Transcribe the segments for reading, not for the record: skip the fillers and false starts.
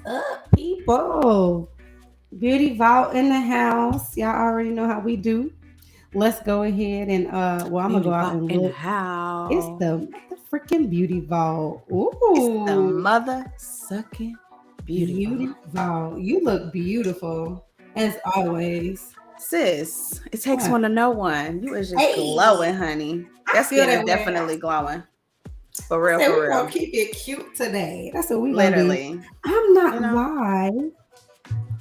up, people? Beauty Vault in the house. Y'all already know how we do. Let's go ahead and well, I'm gonna go Beauty out Vault and in the look. It's house. the freaking Beauty Vault. It's the Ooh, mother sucking Beauty Beauty Vault. Vault. You look beautiful as always. Sis, it takes What? one to know one. You is just Hey, glowing, honey. I That feel skin is that way. definitely glowing. For I real, said for we gonna real. keep it cute today. That's what we gonna do. Literally. I'm You not know? live.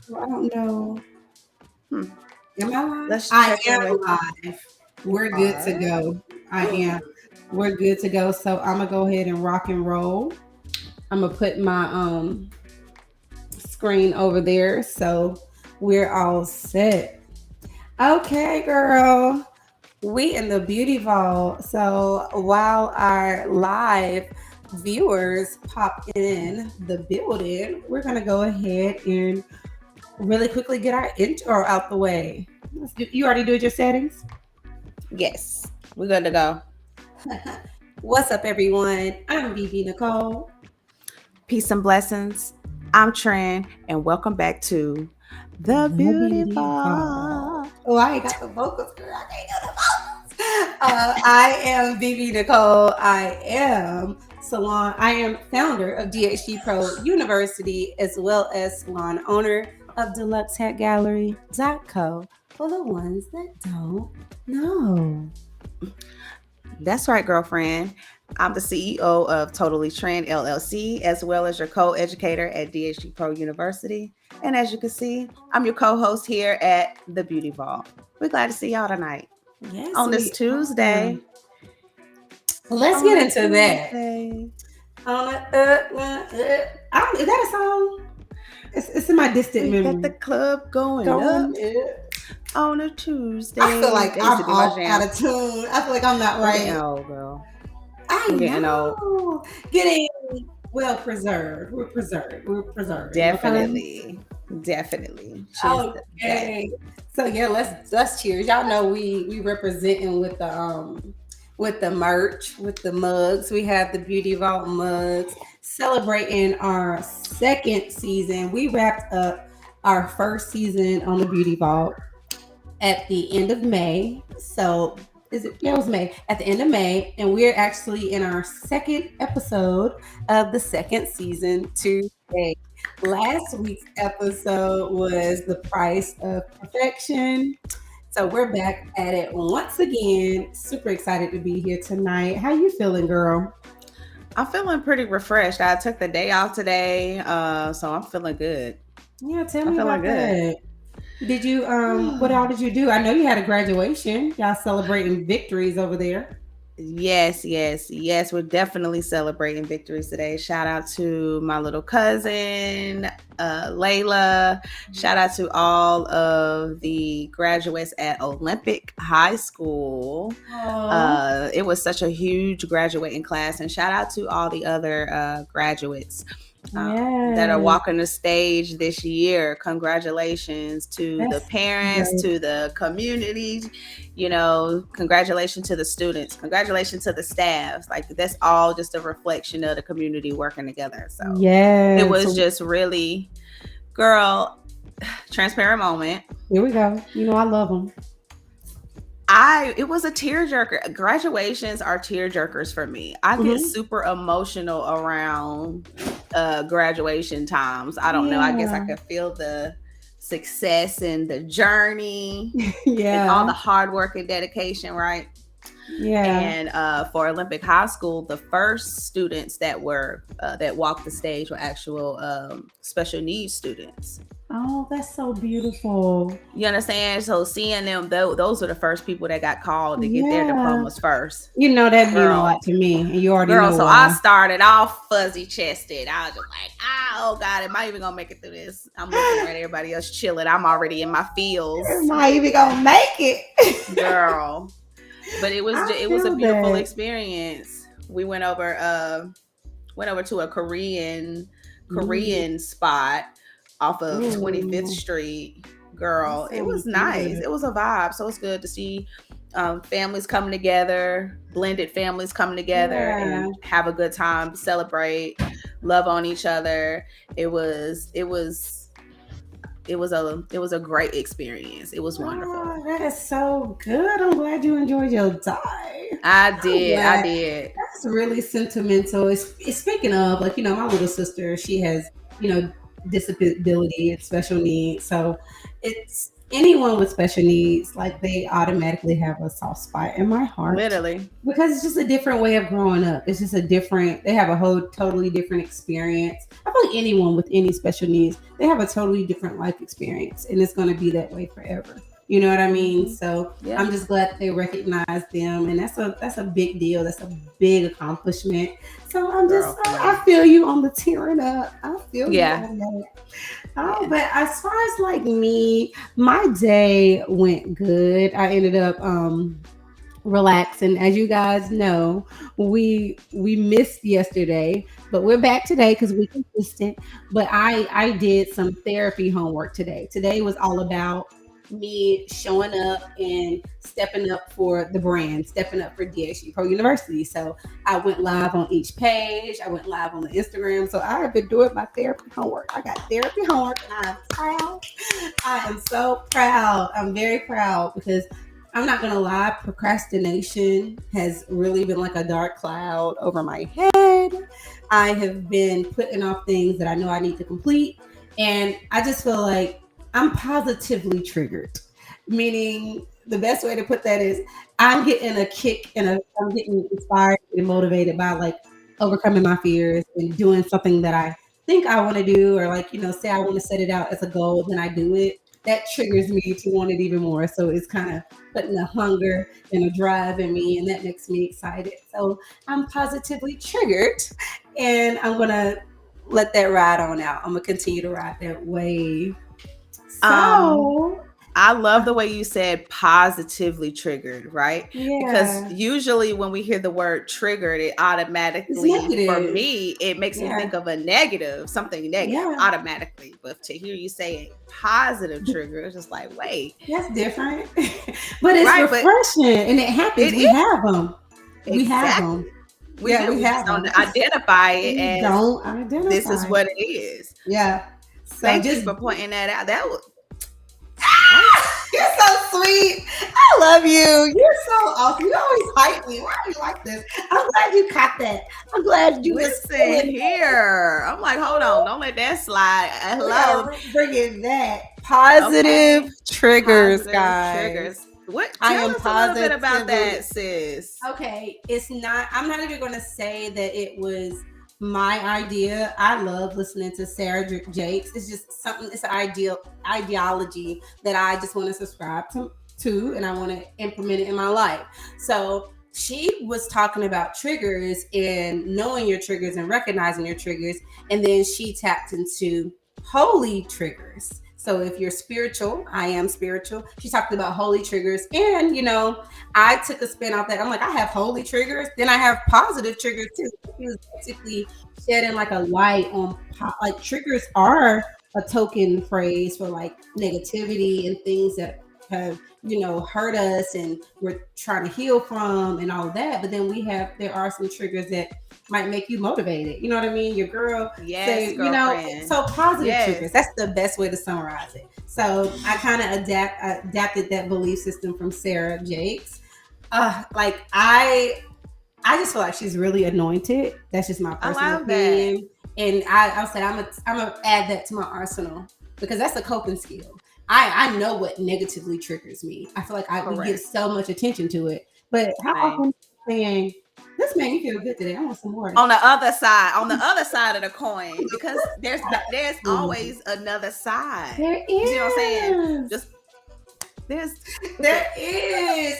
So I don't know. Hmm. Am I live? Let's I check in with am live. you We're good to are. go. I am. We're good to go. So I'm gonna go ahead and rock and roll. I'm gonna put my screen over there so we're all set. Okay, girl. We in the beauty vault. So while our live viewers pop in the building, we're gonna go ahead and really quickly get our intro out the way. You already did your settings? Yes. We're good to go. What's up, everyone? I'm BB Nicole. Peace and blessings. I'm Tran, and welcome back to the The Beauty beauty vault. Vault. Oh, I ain't got the vocals, girl. I can't do the vocals. I am BB Nicole. I am salon. I am founder of DHG Pro University, as well as salon owner of Deluxe Hat Gallery.co for the ones that don't know. That's right, girlfriend. I'm the CEO of Totally Trend LLC, as well as your co-educator at DHG Pro University. And as you can see, I'm your co-host here at the Beauty Vault. We're glad to see y'all tonight Yes, on this we are. Tuesday. Let's On get a into that. Tuesday. Is that a song? It's in my distant We got the memory. club going Going up up. on a I feel Tuesday. like That used I'm to be my off out jam. of tune. I feel like I'm not I'm getting right. old, girl. I I'm getting old. know. Getting well preserved. We're preserved. We're preserving. Okay. Definitely. Definitely. Cheers to that. Okay. So yeah, let's cheers. Y'all know we representing with the merch, with the mugs. We have the Beauty Vault mugs celebrating our second season. We wrapped up our first season on the Beauty Vault at the end of May. So is it? Yeah, it was May. At the end of May, and we're actually in our second episode of the second season today. Last week's episode was the price of perfection. So we're back at it once again. Super excited to be here tonight. How you feeling, girl? I'm feeling pretty refreshed. I took the day off today, so I'm feeling good. Yeah, tell I'm me feeling about good. that. Did you what all did you do? I know you had a graduation. Y'all celebrating victories over there. Yes, yes, yes. We're definitely celebrating victories today. Shout out to my little cousin, Layla. Shout out to all of the graduates at Olympic High School. Oh, It was such a huge graduating class, and shout out to all the other graduates that are yes. walking the stage this year. Congratulations to the That's parents, great. to the community, congratulations to the students, congratulations to the staffs. Like, that's all just a reflection of the community working together. So it Yes. was just really, girl, transparent moment. Here we go. You know I love them. It was a tearjerker. Graduations are tearjerkers for me. I get Hmm. super emotional around graduation times. I don't know. I guess I Yeah. could feel the success and the journey and all the Yeah. hard work and dedication, right? Yeah. And for Olympic High School, the first students that walked the stage were actual special needs students. Oh, that's so beautiful. You understand? So seeing them, those were the first people that got called to get their Yeah. diplomas first. You know that mean a Girl, lot to me, and you already girl. know So I why. started off fuzzy chested. I was just like, oh God, am I even gonna make it through this? I'm looking at everybody else chilling. I'm already in my feels, Am I even gonna make it? girl. But I it was a feel beautiful that. experience. We went over to a Mm. Korean spot off of 25th Ooh, Street. that Girl, it sounds was nice. good. It was a vibe. So it's good to see families coming together, blended families coming together Yeah. and have a good time, celebrate. love on each other. It was a great experience. It was wonderful. Oh, that is so good. I'm glad you enjoyed your dive. I I'm did. I glad. did. That's really sentimental. It's speaking of, like, my little sister, she has, disability and special needs. So it's anyone with special needs, like, they automatically have a soft spot in my heart Literally. because it's just a different way of growing up. It's just they have a whole totally different experience. I feel like anyone with any special needs, they have a totally different life experience, and it's going to be that way forever. You know what I mean? Mhm. So Yeah. I'm just glad they recognize them, and that's a big deal. That's a big accomplishment. So Girl, for I real. feel you on the tearing up. I feel you Yeah. on that. Oh, Yeah. but as far as like me, my day went good. I ended up relaxing. As you guys know, we missed yesterday, but we're back today because we consistent. But I did some therapy homework today. Today was all about me showing up and stepping up for the brand, stepping up for DSU Pro University. So I went live on each page. I went live on the Instagram. So I have been doing my therapy homework. I got therapy homework, and I'm proud. I am so proud. I'm very proud because I'm not gonna lie, procrastination has really been like a dark cloud over my head. I have been putting off things that I know I need to complete, and I just feel like I'm positively triggered. Meaning, the best way to put that is I'm getting a kick and I'm getting inspired and motivated by like overcoming my fears and doing something that I think I want to do, or like, say I want to set it out as a goal, then I do it. That triggers me to want it even more. So it's kind of putting a hunger and a drive in me, and that makes me excited. So I'm positively triggered, and I'm gonna let that ride on out. I'm gonna continue to ride that wave. Um, So I love the way you said positively triggered, right? Because yeah, usually when we hear the word triggered, it it's automatically, for negative. me, it makes me think Yeah, of a negative, something negative yeah, automatically. But to hear you say a positive trigger, it's just like, wait, that's different, but it's right? But refreshing, and it happens. it We is have them. We have them. exactly. We Yeah, do. we We just have don't them. identify it We as don't this is identify. what it is. Yeah. So Thank you just for pointing that out. That was you're so sweet. I love you. You're so awesome. You always hype me. Why are you like this? I'm glad you caught that. I'm glad you was listen feeling here. I'm like, hold on, don't let that slide. we Hello. gotta bring it back. Okay. Positive triggers, Positive guys. triggers. What I tell am us a little bit about positively that, sis? okay. I'm not even gonna say that it was my idea. I love listening to Sarah Jakes. It's just something, it's an ideology that I just want to subscribe to, and I want to implement it in my life. So she was talking about triggers and knowing your triggers and recognizing your triggers, and then she tapped into holy triggers. So if you're spiritual, I am spiritual. She talked about holy triggers, and I took a spin off that. I'm like, I have holy triggers, then I have positive triggers too. She was basically shedding like a light on like triggers are a token phrase for like negativity and things that have hurt us and we're trying to heal from and all of that. But then there are some triggers that might make you motivated. You know what I mean? Your girl Yes, say, girlfriend. so positive Yes. triggers. That's the best way to summarize it. So I kind of adapted that belief system from Sarah Jakes. Like I just feel like she's really anointed. That's just my I personal love that. opinion. And I'll say I'm gonna add that to my arsenal because that's a coping skill. I know what negatively triggers me. I feel like we give Correct. so much attention to it. But how Same. often saying this made me feel good today? I want some more. On the other side of the coin, because there's Mhm. always another side. There You see what I'm saying? is. Just there's There is.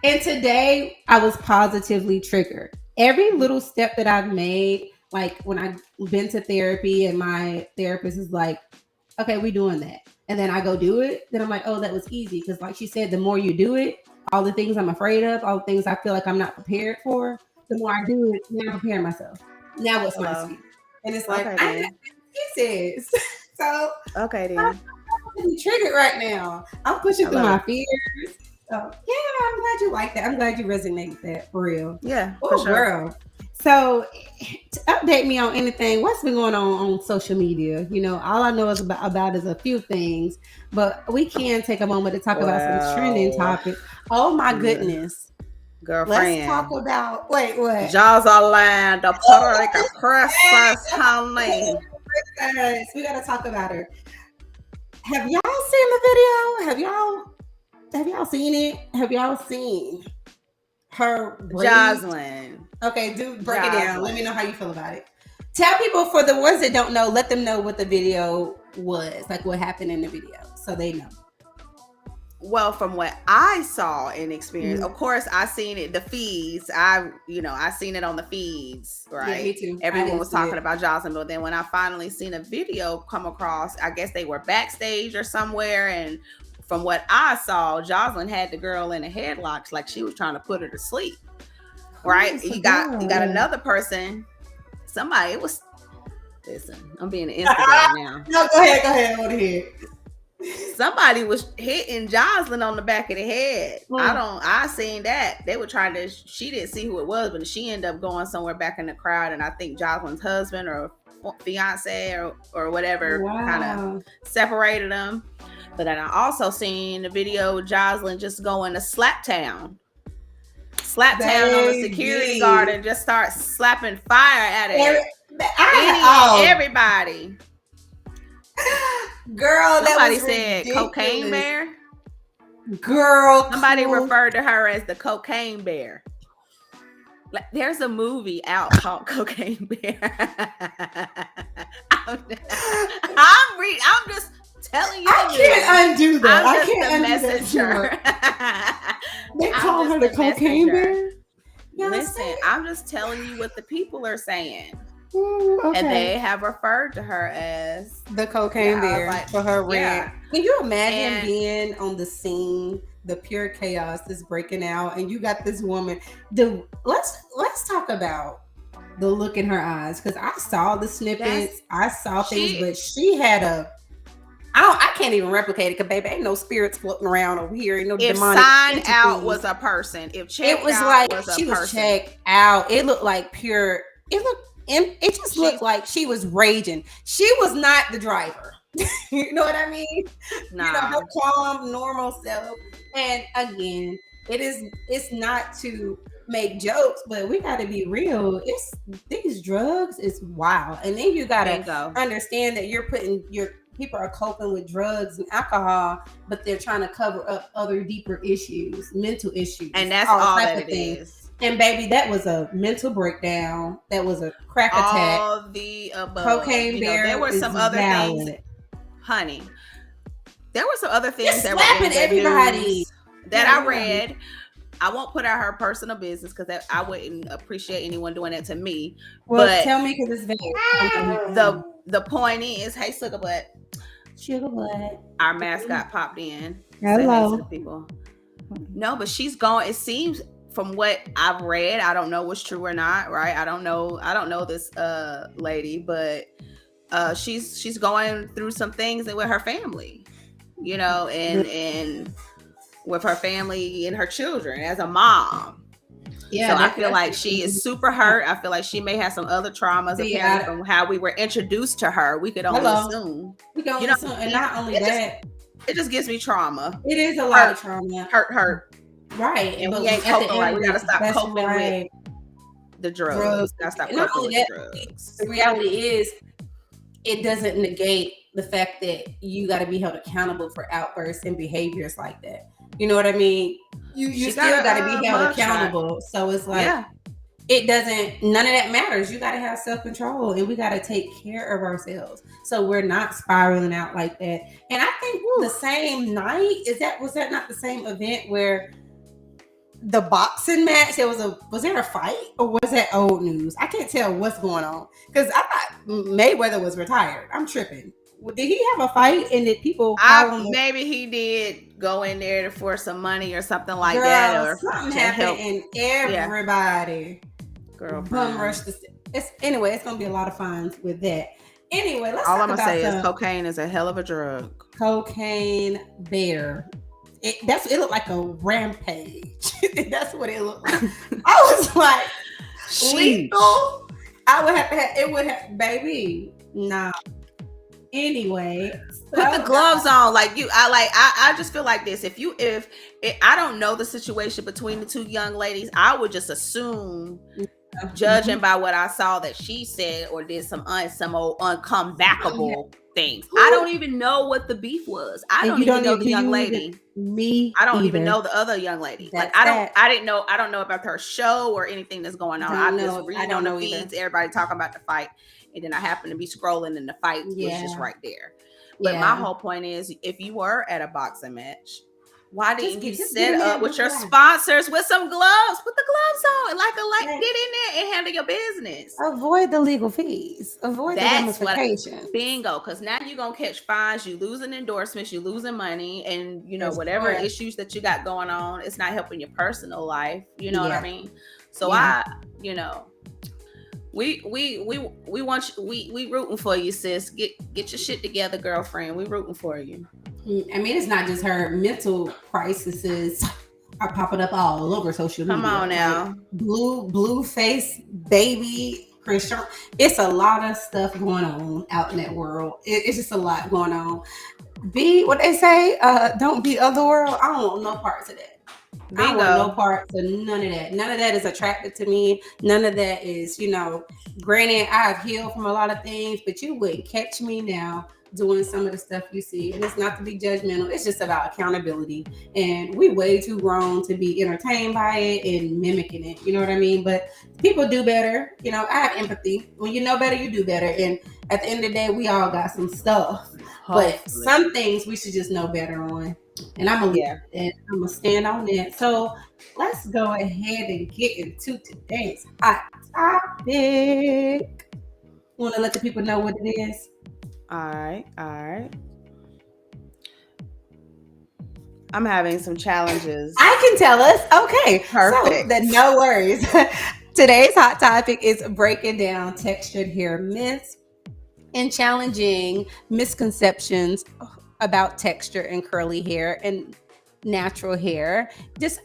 And today I was positively triggered. Every little step that I've made, like when I've been to therapy and my therapist is like, okay, we doing that. And then I go do it, then I'm like, oh, that was easy. Because like she said, the more you do it, all the things I'm afraid of, all the things I feel like I'm not prepared for, the more I do it, now I'm preparing myself. Now what's my hello. excuse? And it's like, Okay I ain't got then. excuses. So Okay then. I'm triggered right now. I'm pushing I through love my it. fears. So yeah, I'm glad you like that. I'm glad you resonate with that for real. Yeah, for Oh, sure. girl. So, to update me on anything, what's been going on social media? All I know is about is a few things, but we can take a moment to talk about some trending Well, topics. Oh my goodness. Let's talk girlfriend, about, wait, what? jaws are land, the Puerto Rican princess, honey. Yes, we got to talk about her. Have y'all seen the video? Have y'all seen it? Have y'all seen her braids? Jocelyn. Okay, break it down. Let me know how you feel about it. Tell people, for the ones that don't know, let them know what the video was, like what happened in the video, so they know. Well, from what I saw and experienced, of course, I seen it. The feeds, I seen it on the feeds, right? Yeah, me too. Everyone was talking about Jocelyn, but then when I finally seen a video come across, I guess they were backstage or somewhere, and from what I saw, Jocelyn had the girl in a headlock, like she was trying to put her to sleep. Right? You got another person. Somebody. It was. Listen, I'm being an instigator now. No, go ahead. I want to hear. Somebody was hitting Jocelyn on the back of the head. I seen that. They were trying to, she didn't see who it was, but she ended up going somewhere back in the crowd, and I think Jocelyn's husband or fiance or whatever kind of separated them. But then I also seen the video of Jocelyn just going to slap town on the security guard and just start slapping fire at it. Everybody. Girl, somebody said ridiculous. Cocaine bear. Girl, somebody referred to her as the cocaine bear. Like, there's a movie out called Cocaine Bear. I'm just telling you. I can't undo that. I can't undo messenger. That. They call her the cocaine bear. Listen, I'm just telling you what the people are saying. Okay. And they have referred to her as the cocaine bear for her red. Can you imagine being on the scene, the pure chaos is breaking out, and you got this woman? Let's talk about the look in her eyes, because I saw the snippets, I saw things, but she had I can't even replicate it, because baby, ain't no spirits floating around over here. Ain't no demonic. If Sign Out was a person, if Checked it was Out like was a she was person. checked out. It looked like pure. It just looked like she was raging. She was not the driver. You know what I mean? Nah. Her calm, normal self. And again, it's not to make jokes, but we got to be real. These drugs is wild. And then you got to understand that people are coping with drugs and alcohol, but they're trying to cover up other deeper issues, mental issues. And that's all that it is. And baby, that was a mental breakdown. That was a crack attack. All the above. Cocaine bear. There were some other things, honey. There were some other things that were in everybody that I read. I won't put out her personal business, because I wouldn't appreciate anyone doing that to me. Well, but tell me, because it's vague. The point is, hey, Sugar Butt. Our mascot popped in. Hello, to the people. No, but she's gone. It seems, from what I've read, I don't know what's true or not, right? I don't know this lady, but she's going through some things with her family, and with her family and her children as a mom. Yeah. So I feel like she is super hurt. I feel like she may have some other traumas apparently from how we were introduced to her. We could only assume. And not only that, it just gives me trauma. It is a lot of trauma. Hurt. Right. And we ain't coping right. We gotta stop coping with the drugs. We gotta stop coping with the drugs. The reality is, it doesn't negate the fact that you got to be held accountable for outbursts and behaviors like that. You know what I mean? You still got to be held accountable. So it's like, it doesn't, none of that matters. You got to have self-control, and we got to take care of ourselves, so we're not spiraling out like that. And I think the same night, was that not the same event where the boxing match, was there a fight, or was that old news? I can't tell what's going on, because I thought Mayweather was retired. I'm tripping. Did he have a fight, and did people maybe he did go in there for some money or something like that, or something happened, and everybody bum rushed anyway. It's gonna be a lot of fines with that. Anyway, let's all talk I'm gonna about say is cocaine is a hell of a drug. Cocaine bear. It looked like a rampage. That's what it looked like. I was like, Sheesh. lethal. I would have to have, it would have, baby. Nah. Anyway, Put the so gloves on. Like I just feel like this. If I don't know the situation between the two young ladies, I would just assume, judging by what I saw, that she said or did some old uncomebackable things. I don't even know what the beef was. I don't even know the young lady. Me, I don't either. even know the other young lady. That's I don't know about her show or anything that's going on. I'm just reading on the feeds, everybody talking about the fight, and then I happen to be scrolling, and the fight was just right there. But my whole point is, if you were at a boxing match, why didn't you set up with your sponsors with some gloves? Put the gloves on, get in there and handle your business. Avoid the legal fees. Avoid the ramifications. Bingo, because now you're gonna catch fines. You losing endorsements. You losing money, and whatever issues that you got going on, it's not helping your personal life. You know what I mean? So we rooting for you, sis. Get your shit together, girlfriend. We rooting for you. I mean, it's not just her. Mental crises are popping up all over social media. Come on now. Like blue face baby Christian. It's a lot of stuff going on out in that world. It's just a lot going on. Be what they say, don't be of the world. I don't want no parts of that. Bingo. I don't want no parts of none of that. None of that is attractive to me. None of that is, granted, I've healed from a lot of things, but you wouldn't catch me now doing some of the stuff you see. And it's not to be judgmental. It's just about accountability. And we way too grown to be entertained by it and mimicking it. You know what I mean? But people do better. I have empathy. When you know better, you do better. And at the end of the day, we all got some stuff. Hopefully. But some things we should just know better on. And I'm gonna stand on that. So let's go ahead and get into today's hot topic. Want to let the people know what it is? All right. I'm having some challenges. I can tell us. Okay, perfect. So, no worries. Today's hot topic is breaking down textured hair myths and challenging misconceptions about texture and curly hair and natural hair. Just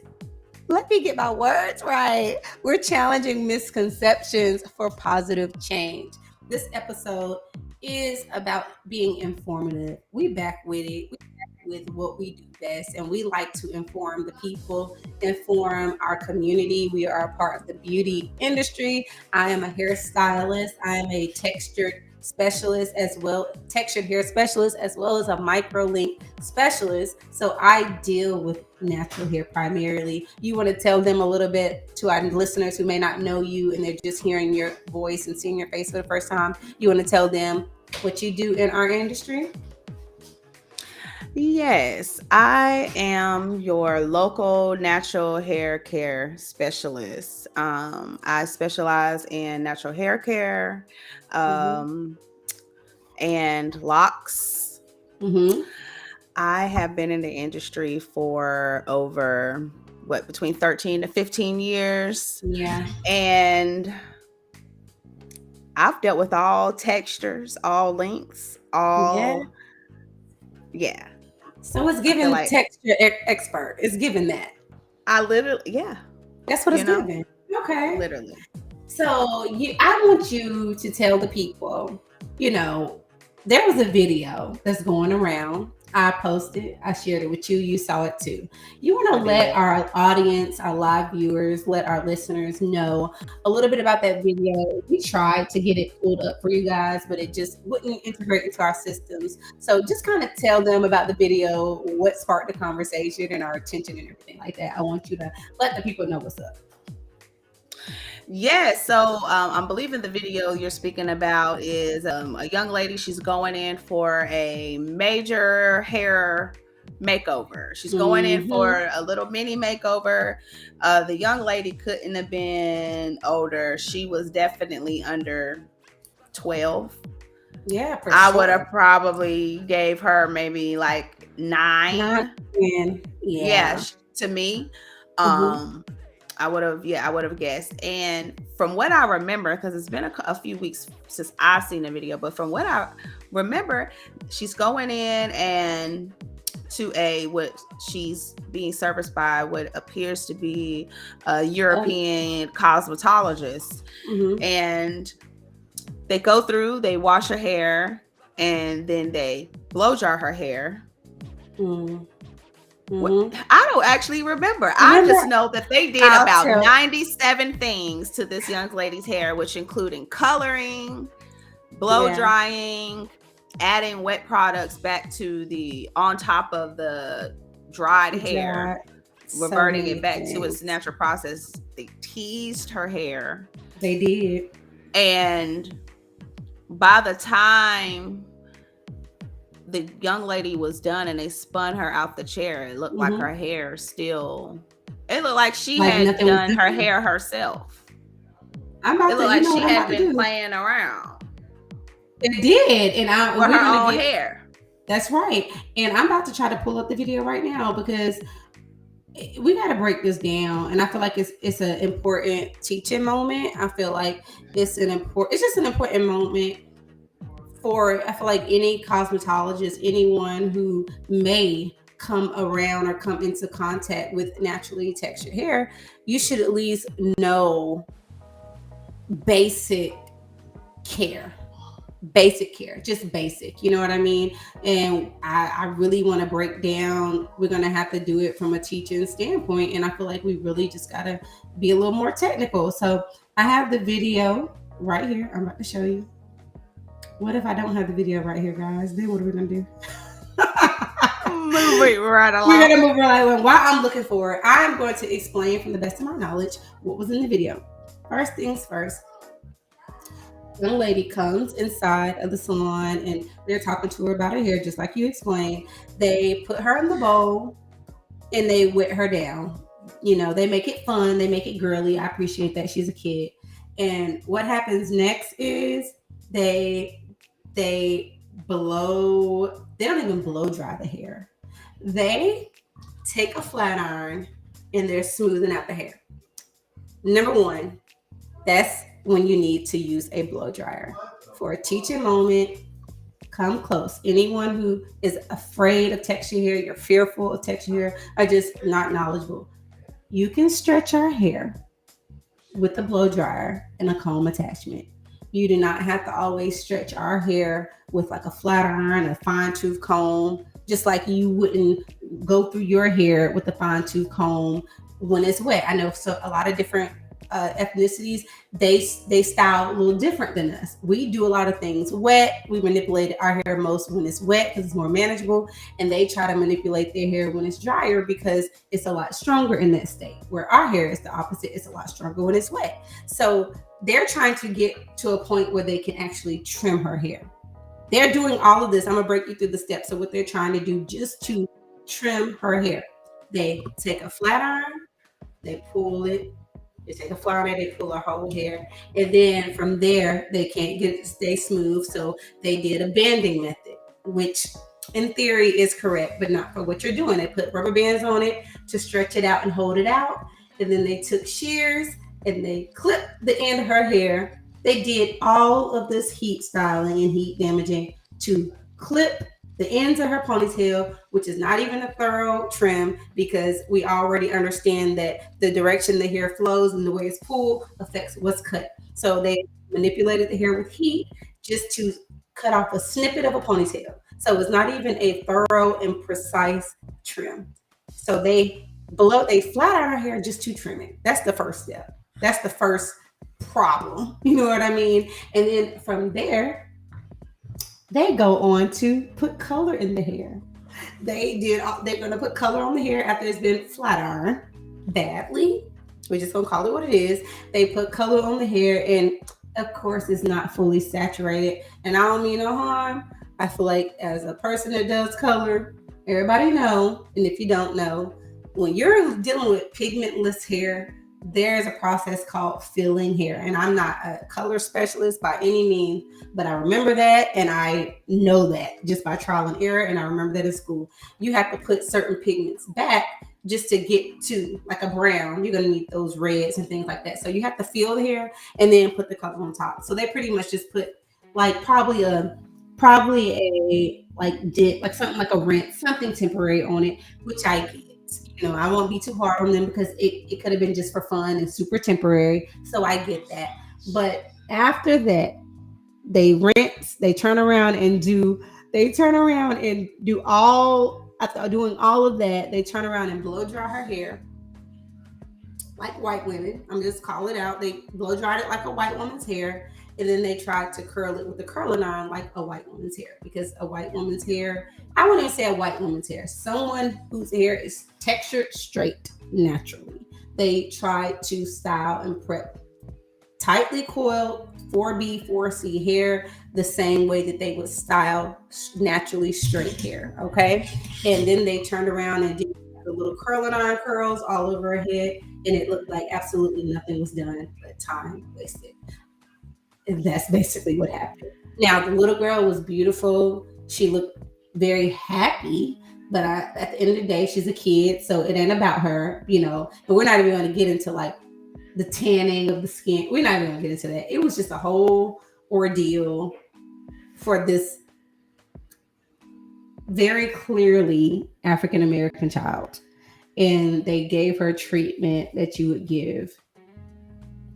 let me get my words right. We're challenging misconceptions for positive change. This episode is about being informative. We back with it. We back with what we do best, and we like to inform the people, inform our community. We are a part of the beauty industry. I am a hairstylist. I am a textured hair specialist as well as a micro-link specialist. So I deal with natural hair primarily. You want to tell them a little bit to our listeners who may not know you and they're just hearing your voice and seeing your face for the first time. You want to tell them what you do in our industry? Yes, I am your local natural hair care specialist. I specialize in natural hair care and locks. I have been in the industry for over between 13 to 15 years. Yeah. And I've dealt with all textures, all lengths, all So it's given texture expert. It's given that. I literally, That's what it's given. Okay. Literally. So I want you to tell the people, there was a video that's going around. I posted, I shared it with you. You saw it too. You want to let our audience, our live viewers, let our listeners know a little bit about that video. We tried to get it pulled up for you guys, but it just wouldn't integrate into our systems. So just kind of tell them about the video, what sparked the conversation and our attention and everything like that. I want you to let the people know what's up. Yes, so I'm believing the video you're speaking about is a young lady. She's going in for a major hair makeover. She's going in for a little mini makeover. The young lady couldn't have been older. She was definitely under 12. Yeah, for I would have probably gave her maybe like 9. Yeah, to me. I would have guessed. And from what I remember, because it's been a few weeks since I've seen the video, but from what I remember, she's going in and to what she's being serviced by what appears to be a European cosmetologist. Mm-hmm. And they go through, they wash her hair, and then they blow dry her hair. Mm-hmm. I don't actually remember. I just know that they did about 97 things to this young lady's hair, which including coloring, blow drying, adding wet products back to the on top of the dried hair, reverting it back to its natural process. They teased her hair. They did. And by the time the young lady was done and they spun her out the chair, it looked like her hair still, it looked like she had done her hair herself. It looked like she had been playing around. It did. And with her own hair. That's right. And I'm about to try to pull up the video right now because we got to break this down. And I feel like it's an important teaching moment. I feel like it's just an important moment for, I feel like, any cosmetologist, anyone who may come around or come into contact with naturally textured hair. You should at least know basic care, just basic, you know what I mean? And I really want to break down, we're going to have to do it from a teaching standpoint. And I feel like we really just got to be a little more technical. So I have the video right here. I'm about to show you. What if I don't have the video right here, guys? Then what are we going to do? Moving right along. We're going to move right along. While I'm looking for it, I'm going to explain from the best of my knowledge what was in the video. First things first. Young lady comes inside of the salon and they're talking to her about her hair, just like you explained. They put her in the bowl and they wet her down. You know, they make it fun, they make it girly. I appreciate that. She's a kid. And what happens next is they don't even blow dry the hair. They take a flat iron and they're smoothing out the hair. Number one, that's when you need to use a blow dryer. For a teaching moment, come close. Anyone who is afraid of textured hair, you're fearful of textured hair, are just not knowledgeable. You can stretch our hair with a blow dryer and a comb attachment. You do not have to always stretch our hair with like a flat iron, a fine tooth comb, just like you wouldn't go through your hair with a fine tooth comb when it's wet. I know so a lot of different ethnicities, they style a little different than us. We do a lot of things wet. We manipulate our hair most when it's wet because it's more manageable, and they try to manipulate their hair when it's drier because it's a lot stronger in that state, where our hair is the opposite. It's a lot stronger when it's wet. So they're trying to get to a point where they can actually trim her hair. They're doing all of this. I'm gonna break you through the steps of what they're trying to do just to trim her hair. They take a flat iron, they pull it. They take a flat iron, they pull her whole hair, and then from there they can't get it to stay smooth. So they did a banding method, which in theory is correct, but not for what you're doing. They put rubber bands on it to stretch it out and hold it out, and then they took shears and they clipped the end of her hair. They did all of this heat styling and heat damaging to clip the ends of her ponytail, which is not even a thorough trim, because we already understand that the direction the hair flows and the way it's pulled affects what's cut. So they manipulated the hair with heat just to cut off a snippet of a ponytail. So it's not even a thorough and precise trim. So they flat iron her hair just to trim it. That's the first step. That's the first problem. You know what I mean? And then from there, they go on to put color in the hair. They're going to put color on the hair after it's been flat ironed badly. We're just going to call it what it is. They put color on the hair, and of course, it's not fully saturated. And I don't mean no harm. I feel like as a person that does color, everybody know, and if you don't know, when you're dealing with pigmentless hair, there's a process called filling hair. And I'm not a color specialist by any means, but I remember that, and I know that just by trial and error, and I remember that in school. You have to put certain pigments back just to get to like a brown. You're going to need those reds and things like that. So you have to fill the hair and then put the color on top. So they pretty much just put like probably a like dip, like something like a rinse, something temporary on it, which I get. I won't be too hard on them because it could have been just for fun and super temporary. So I get that. But after that, they rinse, they turn around and do all, after doing all of that, they turn around and blow dry her hair like white women. I'm just call it out. They blow dried it like a white woman's hair, and then they tried to curl it with the curling iron like a white woman's hair. Because a white woman's hair, I wouldn't even say a white woman's hair, someone whose hair is textured straight naturally. They tried to style and prep tightly coiled 4B, 4C hair the same way that they would style naturally straight hair. Okay. And then they turned around and did the little curling iron curls all over her head. And it looked like absolutely nothing was done but time wasted. And that's basically what happened. Now, the little girl was beautiful. She looked very happy. But at the end of the day, she's a kid. So it ain't about her, But we're not even going to get into like the tanning of the skin. We're not even gonna get into that. It was just a whole ordeal for this very clearly African American child. And they gave her treatment that you would give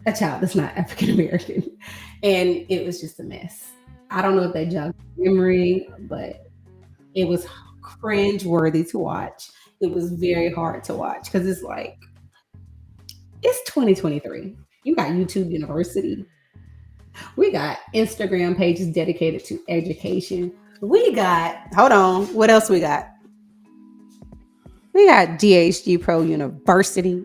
a child that's not African American. And it was just a mess. I don't know if they jogged memory, but it was cringe worthy to watch. It was very hard to watch because it's like, it's 2023. You got YouTube University. We got Instagram pages dedicated to education. We got, hold on, what else we got? We got DHG Pro University.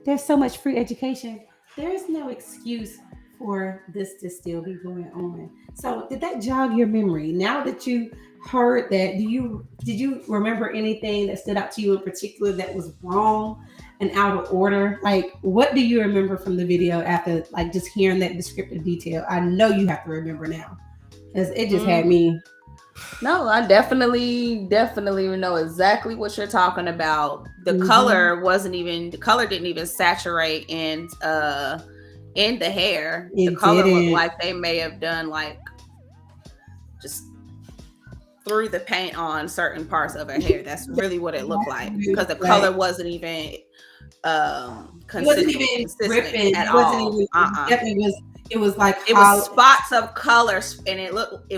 There's so much free education. There's no excuse for this to still be going on. So did that jog your memory? Now that you heard that, did you remember anything that stood out to you in particular that was wrong and out of order? Like, what do you remember from the video after like just hearing that descriptive detail? I know you have to remember now because it just had me. No, I definitely know exactly what you're talking about. The color didn't even saturate in the hair. The color looked like they may have done like just threw the paint on certain parts of her hair. That's really what it looked like because the color wasn't even consistent ripping at all. It was like it was spots of colors, and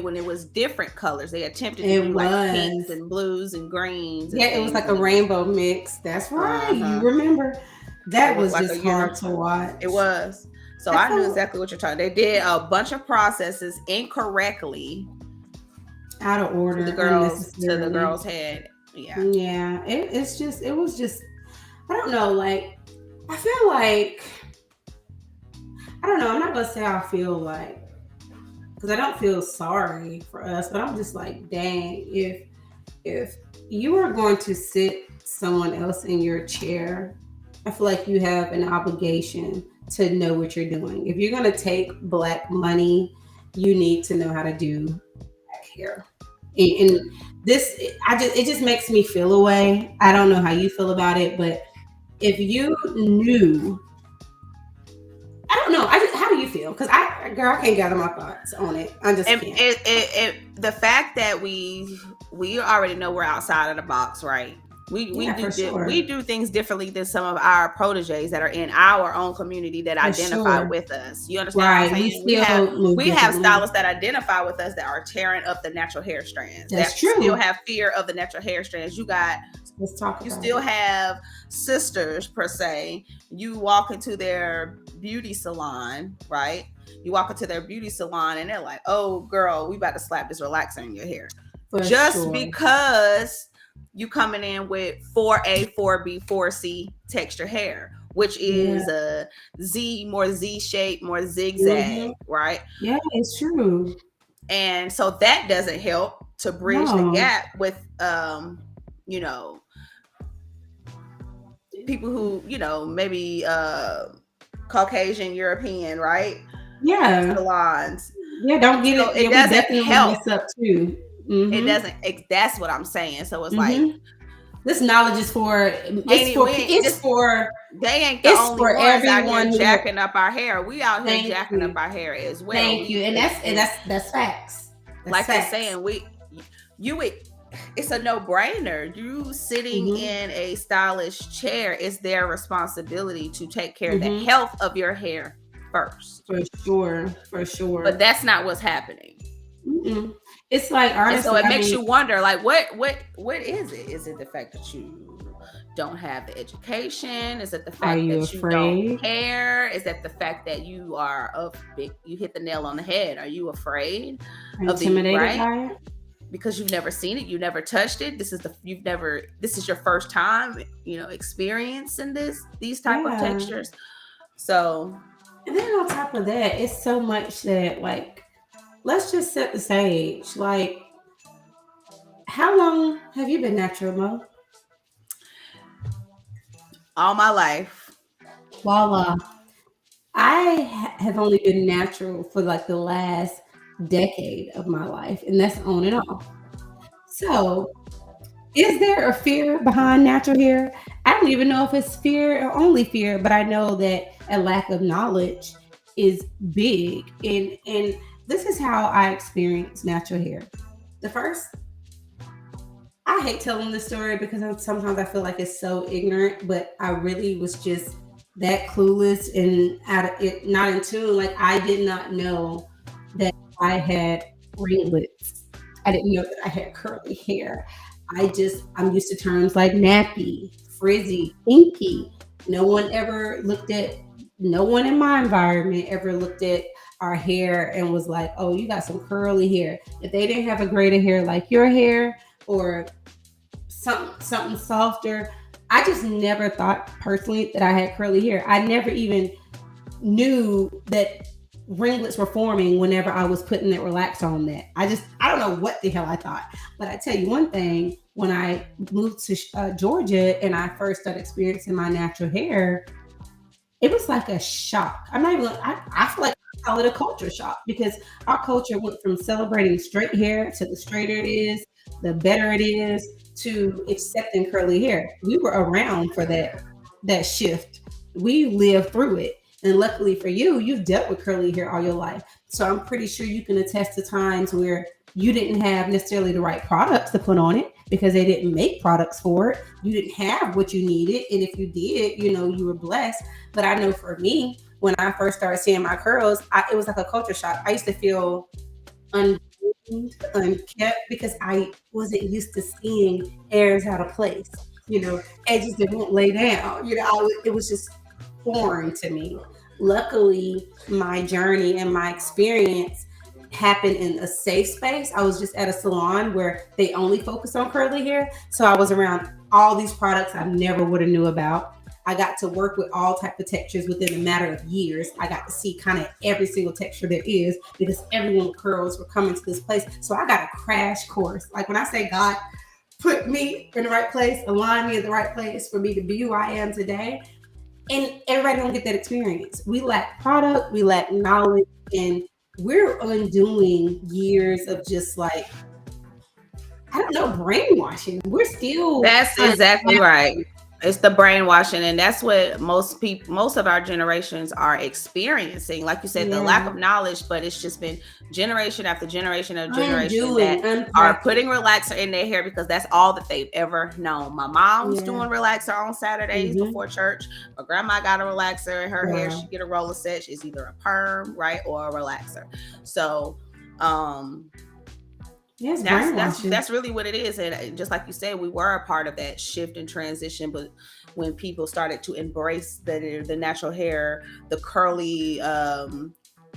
when it was different colors. They attempted to do like pinks and blues and greens. And it was like a rainbow mix. That's right. You remember that was just hard to watch. It was. So I knew exactly what you're talking. They did a bunch of processes incorrectly, out of order, to the girl's head. Yeah. It was just. I don't know. Like, I feel like. I don't know. I'm not gonna say I feel like, because I don't feel sorry for us, but I'm just like, dang, if you are going to sit someone else in your chair, I feel like you have an obligation to know what you're doing. If you're gonna take Black money, you need to know how to do Black hair. And this, it just makes me feel a way. I don't know how you feel about it, but if you knew. I don't know. How do you feel? Because I can't gather my thoughts on it. I just can't. The fact that we already know we're outside of the box, right? We do things differently than some of our proteges that are in our own community that identify with us. You understand what I'm saying? We have stylists that identify with us that are tearing up the natural hair strands. That's true. Still have fear of the natural hair strands. You still have sisters per se. You walk into their beauty salon, right? You walk into their beauty salon and they're like, "Oh, girl, we about to slap this relaxer in your hair," because you coming in with 4A, 4B, 4C texture hair, which is a more Z shape, more zigzag, right? Yeah, it's true. And so that doesn't help to bridge the gap with, people who, maybe Caucasian, European, right? Yeah. Salons. Yeah, don't get it. It doesn't help. Mess up too. It doesn't. That's what I'm saying. So it's like this knowledge is for. They ain't the only ones everyone out here jacking up our hair. We out here jacking up our hair as well. Thank you, and that's facts. That's like you're facts. saying, you it's a no-brainer. You sitting Mm-hmm. in a stylish chair, it's their responsibility to take care of the Mm-hmm. health of your hair first. For sure. For But sure. that's not what's happening. Mm-mm. It's like And so honestly, it I makes mean, you wonder, like, what is it? Is it the fact that you don't have the education? Is it the are fact you that you don't afraid? care? Is that the fact that you are of big, you hit the nail on the head? Are you afraid of the Intimidated right? by it? Because you've never seen it, you never touched it. This is your first time, experiencing these type of Yeah. textures. So And then on top of that, it's so much that like let's just set the stage. Like, how long have you been natural, Mo? all my life. Voila. Have only been natural for like the last decade of my life, and that's on and off. So, is there a fear behind natural hair? I don't even know if it's fear or only fear, but I know that a lack of knowledge is big. And this is how I experience natural hair. The first, I hate telling this story because sometimes I feel like it's so ignorant, but I really was just that clueless and out of it, not in tune. Like I did not know that I had ringlets. I didn't know that I had curly hair. I'm used to terms like nappy, frizzy, kinky. No one ever looked at. No one in my environment ever looked at our hair and was like, "Oh, you got some curly hair." If they didn't have a braid of hair like your hair, or something softer. I just never thought personally that I had curly hair. I never even knew that ringlets were forming whenever I was putting that relax on that. I don't know what the hell I thought. But I tell you one thing, when I moved to Georgia and I first started experiencing my natural hair, it was like a shock. I'm not even, I feel like I call it a culture shock because our culture went from celebrating straight hair to the straighter it is, the better it is, to accepting curly hair. We were around for that shift. We lived through it. And luckily for you, you've dealt with curly hair all your life. So I'm pretty sure you can attest to times where you didn't have necessarily the right products to put on it because they didn't make products for it. You didn't have what you needed. And if you did, you were blessed. But I know for me, when I first started seeing my curls, it was like a culture shock. I used to feel un- unkept because I wasn't used to seeing hairs out of place. Edges that won't lay down. It was just foreign to me. Luckily, my journey and my experience happened in a safe space. I was just at a salon where they only focus on curly hair. So I was around all these products I never would have knew about. I got to work with all type of textures within a matter of years. I got to see kind of every single texture there is because everyone with curls were coming to this place. So I got a crash course. Like when I say God put me in the right place, aligned me in the right place for me to be who I am today, and everybody don't get that experience. We lack product, we lack knowledge, and we're undoing years of just like, I don't know, brainwashing. We're still That's trying exactly right. to. It's the brainwashing, and that's what most of our generations are experiencing. Like you said, the lack Yeah, of knowledge, but it's just been generation after generation of generation undoing, that are unpacking. putting relaxer in their hair because that's all that they've ever known. My mom's Yeah. doing relaxer on Saturdays Mm-hmm. before church. My grandma got a relaxer in her hair. Wow. She get a roller set. She's either a perm, right, or a relaxer. So, Yes, brainwashing. that's really what it is. And just like you said, we were a part of that shift and transition, but when people started to embrace the natural hair, the curly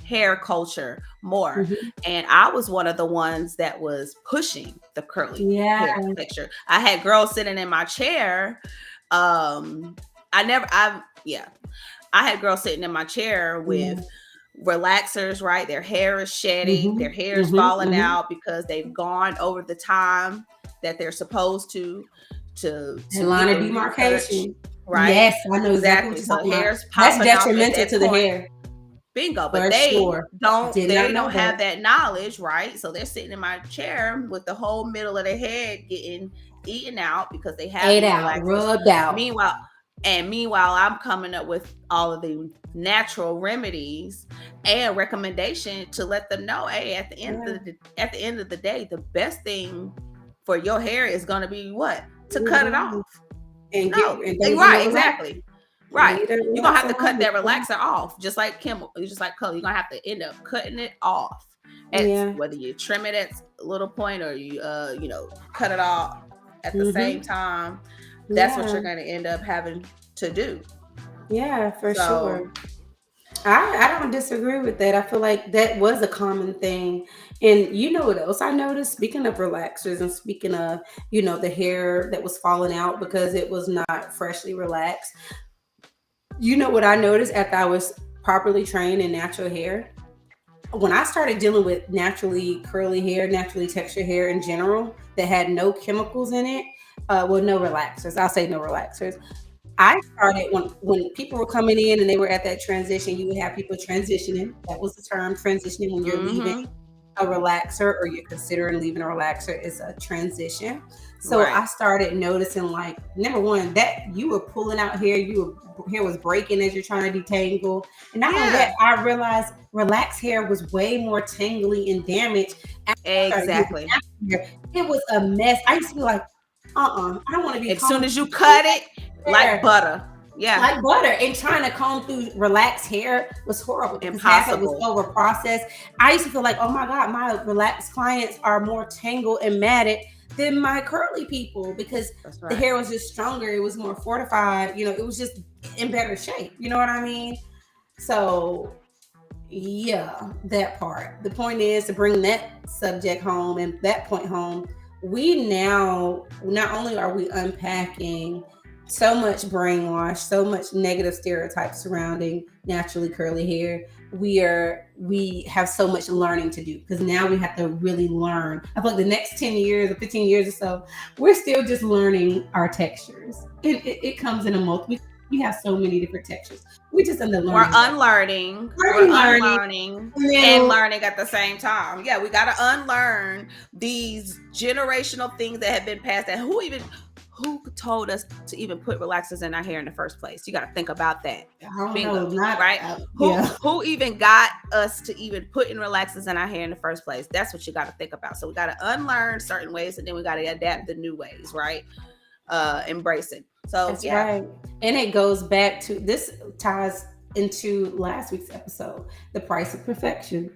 hair culture more, Mm-hmm. and I was one of the ones that was pushing the curly Yeah. hair texture. I had girls sitting in my chair. I never I yeah I had girls sitting in my chair Yeah. with relaxers, right? Their hair is shedding, Mm-hmm. their hair is Mm-hmm. falling Mm-hmm. out because they've gone over the time that they're supposed That to line get of the retouch, demarcation. right? Yes, I know exactly what Exactly. you're So talking about. hair's That's popping off at detrimental that to the point. hair, Bingo. But for sure. Did not they know don't that. have that knowledge, right? So they're sitting in my chair with the whole middle of their head getting eaten out because they have Ate these out, relaxers. rubbed out. Meanwhile, And meanwhile, I'm coming up with all of the natural remedies and recommendation to let them know, hey, at the end of the day, the best thing for your hair is going to be what? To cut it off. And No, and don't right, get no exactly. Right. You're gonna have to cut that relaxer off, just like just like color. You're gonna have to end up cutting it off. Yeah. Whether you trim it at a little point or you cut it off at the same time. That's what you're gonna end up having to do. Yeah, for sure. I don't disagree with that. I feel like that was a common thing. And you know what else I noticed? Speaking of relaxers and speaking of, the hair that was falling out because it was not freshly relaxed. You know what I noticed after I was properly trained in natural hair? When I started dealing with naturally curly hair, naturally textured hair in general that had no chemicals in it, no relaxers. I'll say no relaxers. I started when people were coming in and they were at that transition. You would have people transitioning. That was the term, transitioning, when you're leaving a relaxer or you're considering leaving a relaxer is a transition. So I started noticing, like, number one, that you were pulling out hair, hair was breaking as you're trying to detangle. And not only that, I realized relaxed hair was way more tangly and damaged. Exactly. It was a mess. I used to be like, I don't want to be. As soon as you cut it, like butter. Yeah. Like butter. And trying to comb through relaxed hair was horrible. Impossible. It was over processed. I used to feel like, oh my God, my relaxed clients are more tangled and matted than my curly people because the hair was just stronger. It was more fortified. It was just in better shape. You know what I mean? So yeah, that part. The point is to bring that subject home and that point home. We now, not only are we unpacking so much brainwash, so much negative stereotypes surrounding naturally curly hair, we have so much learning to do because now we have to really learn. I feel like the next 10 years or 15 years or so, we're still just learning our textures. It comes in a multiple. We have so many different textures. We just end up learning. We're unlearning. And learning at the same time. Yeah, we got to unlearn these generational things that have been passed. And who told us to even put relaxers in our hair in the first place? You got to think about that. Who even got us to even put in relaxers in our hair in the first place? That's what you got to think about. So we got to unlearn certain ways, and then we got to adapt the new ways, right? Embrace it. So that's right. And it goes back to, this ties into last week's episode, the price of perfection,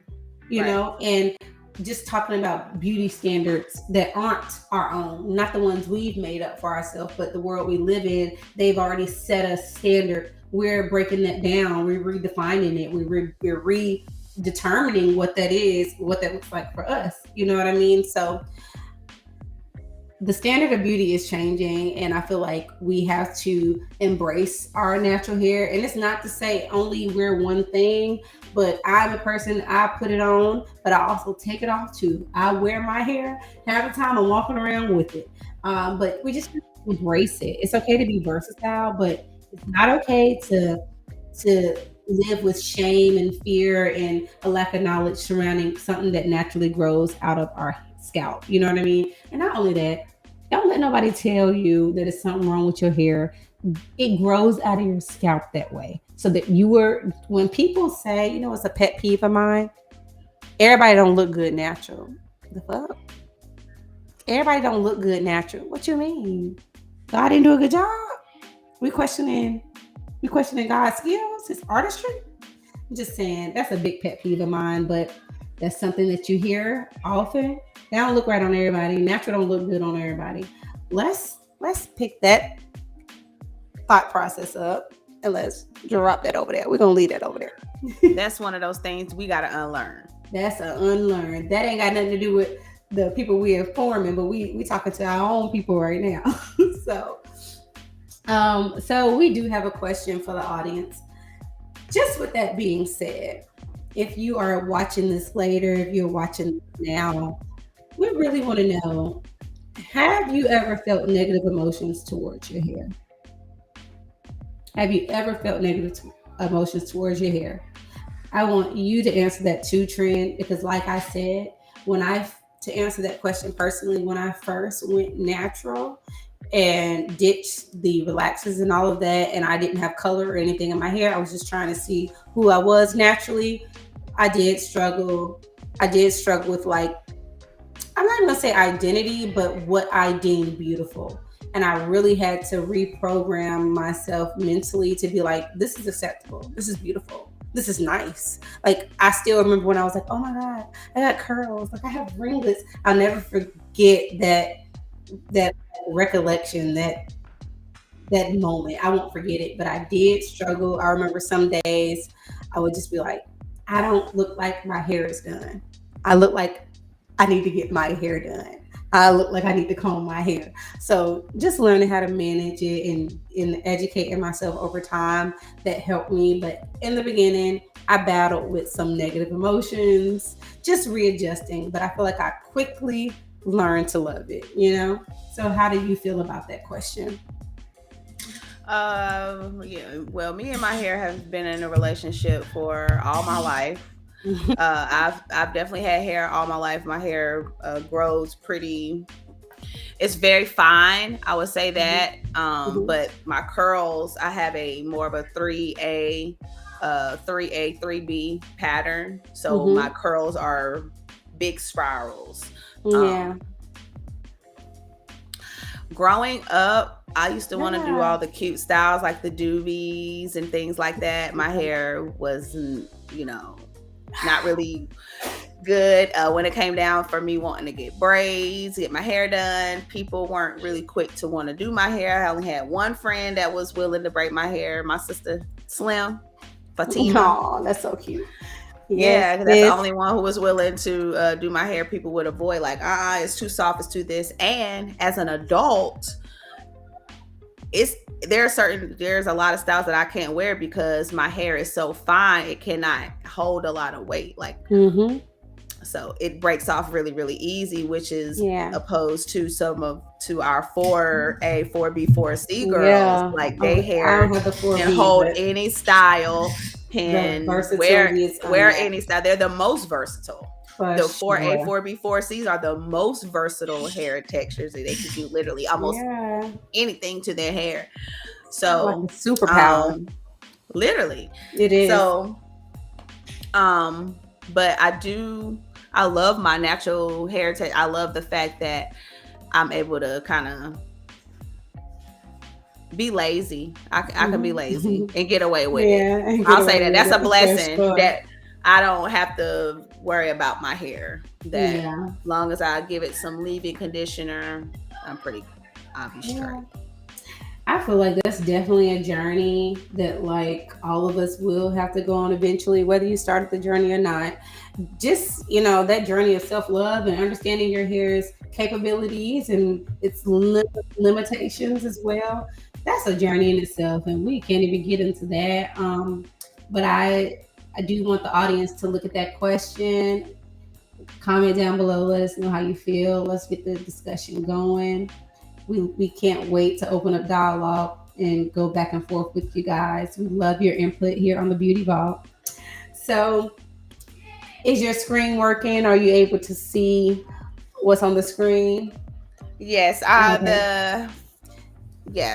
and just talking about beauty standards that aren't our own, not the ones we've made up for ourselves, but the world we live in. They've already set a standard. We're breaking that down. We're redefining it. We're redetermining what that is, what that looks like for us. You know what I mean? So the standard of beauty is changing, and I feel like we have to embrace our natural hair. And it's not to say only wear one thing, but I'm a person, I put it on, but I also take it off too. I wear my hair half the time. I'm walking around with it. But we just embrace it. It's okay to be versatile, but it's not okay to live with shame and fear and a lack of knowledge surrounding something that naturally grows out of our scalp. You know what I mean? And not only that, don't let nobody tell you that it's something wrong with your hair. It grows out of your scalp that way. So that when people say, it's a pet peeve of mine, everybody don't look good natural. The fuck? Everybody don't look good natural. What you mean? God didn't do a good job? We questioning God's skills, his artistry? I'm just saying, that's a big pet peeve of mine, but that's something that you hear often. They don't look right on everybody. Natural don't look good on everybody. Let's pick that thought process up and let's drop that over there. We're gonna leave that over there. That's one of those things we gotta unlearn. That's an unlearn. That ain't got nothing to do with the people we are forming, but we talking to our own people right now. So we do have a question for the audience. Just with that being said, if you are watching this later, if you're watching now, we really want to know, have you ever felt negative emotions towards your hair? Have you ever felt negative emotions towards your hair? I want you to answer that too, Trend, because like I said, to answer that question personally, when I first went natural, and ditched the relaxers and all of that. And I didn't have color or anything in my hair. I was just trying to see who I was naturally. I did struggle. I did struggle with, like, I'm not gonna say identity, but what I deemed beautiful. And I really had to reprogram myself mentally to be like, this is acceptable. This is beautiful. This is nice. Like, I still remember when I was like, oh my God, I got curls. Like, I have ringlets. I'll never forget that recollection, that moment. I won't forget it. But I did struggle. I remember some days I would just be like, I don't look like my hair is done. I look like I need to get my hair done. I look like I need to comb my hair. So just learning how to manage it and educating myself over time, that helped me. But in the beginning, I battled with some negative emotions, just readjusting. But I feel like I quickly learned to love it. So how do you feel about that question? Yeah. Well, me and my hair have been in a relationship for all my life. I've definitely had hair all my life. My hair grows pretty. It's very fine. I would say that. Mhm. But my curls, I have a more of a 3B pattern. So my Mhm. curls are big spirals. Yeah. Um, Growing up, I used to want to do Yeah. all the cute styles like the doobies and things like that. My hair was, not really good when it came down for me wanting to get braids, get my hair done. People weren't really quick to want to do my hair. I only had one friend that was willing to braid my hair, my sister Slim, Fatima. Oh, that's so cute. Yes, Yeah, 'cause that's the this. only one who was willing to do my hair. People would avoid like, it's too soft, it's too this. And as an adult, it's there's a lot of styles that I can't wear because my hair is so fine, it cannot hold a lot of weight. Like, Mm-hmm. so it breaks off really, really easy, which is Yeah. opposed to to our 4A, 4B, 4C girls. Yeah. Like, they Okay. I hair don't have the can 4B, hold but any style, the can versatility is wear unmatched any style. They're the most versatile. for The 4A, sure. 4B, 4Cs are the most versatile hair textures. They can do literally almost Yeah. anything to their hair. Like a So, superpower. um, literally. It is. So, um, but I love my natural hair I love the fact that I'm able to kind of be lazy. I can be lazy Mm-hmm. and get away with it. Yeah, and get I'll say away that with that's a it for blessing sure. that I don't have to worry about my hair. That Yeah. long as I give it some leave-in conditioner, I'll be Yeah. straight. I feel like that's definitely a journey that, like, all of us will have to go on eventually, whether you started the journey or not. Just, that journey of self-love and understanding your hair's capabilities and its limitations as well. That's a journey in itself, and we can't even get into that. But I do want the audience to look at that question. Comment down below. Let us know how you feel. Let's get the discussion going. We can't wait to open up dialogue and go back and forth with you guys. We love your input here on the Beauty Vault. So, is your screen working? Are you able to see what's on the screen? Yes, Okay.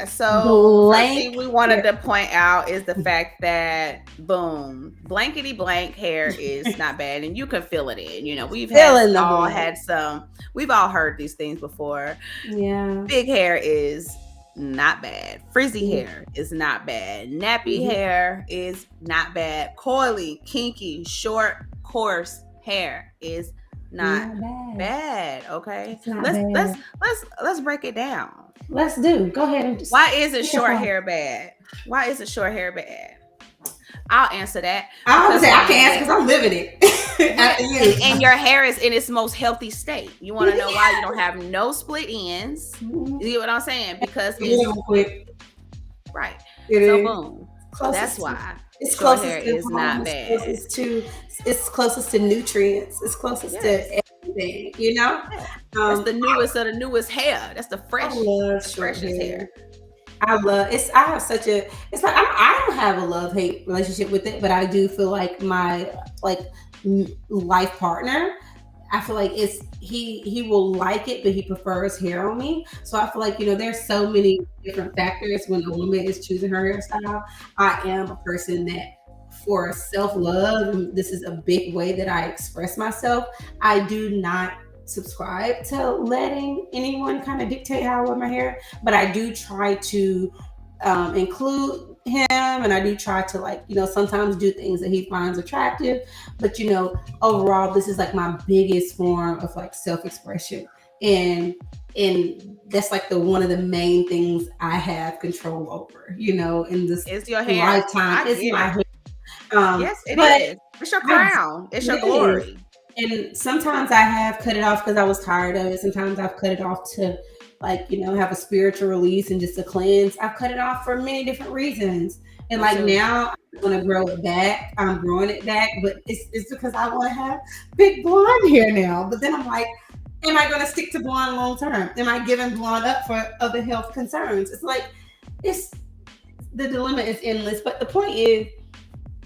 so first thing Blank we wanted here. to point out is the fact that boom, blankety blank hair is not bad, and you can feel it in. Fill in the blank. We've all heard these things before. Yeah. Big hair is not bad. Frizzy Mm-hmm. hair is not bad. Nappy hair is not bad. Coily, kinky, short, coarse hair is not Not bad. bad. Okay, It's not let's bad. let's let's let's break it down. Let's do. Go ahead and just Why isn't kick us short off. hair bad? Why isn't short hair bad? I'll answer that I was because gonna say I one, can answer because I'm living it yeah, after you. and your hair is in its most healthy state. You want to know why you don't have no split ends? Mhm. You get what I'm saying? Because it's Real quick. right. It So is boom. That's closest to. why It's short hair closest to is home. not It's bad. closest to. It's closest to nutrients. It's closest Yes. to everything. You know. Yeah. That's Um, the newest of the newest hair. That's I love the short freshest hair. hair. I love it's. I have such a. It's like I don't have a love hate relationship with it, but I do feel like my, like, life partner. I feel like he will like it, but he prefers hair on me. So I feel like, there's so many different factors when a woman is choosing her hairstyle. I am a person that, for self-love, this is a big way that I express myself. I do not subscribe to letting anyone kind of dictate how I wear my hair, but I do try to include him, and I do try to, like, sometimes do things that he finds attractive. But overall, this is like my biggest form of like self-expression, and that's like the one of the main things I have control over, in this It's your hair. lifetime. I It's get my it. hair. Yes, it But is. It's your I crown. It's your it is. glory. And sometimes I have cut it off because I was tired of it. Sometimes I've cut it off to, like, have a spiritual release and just a cleanse. I've cut it off for many different reasons. And Me like too. now I want to grow it back. I'm growing it back, but it's because I want to have big blonde hair now. But then I'm like, am I going to stick to blonde long term? Am I giving blonde up for other health concerns? It's like, it's the dilemma is endless. But the point is,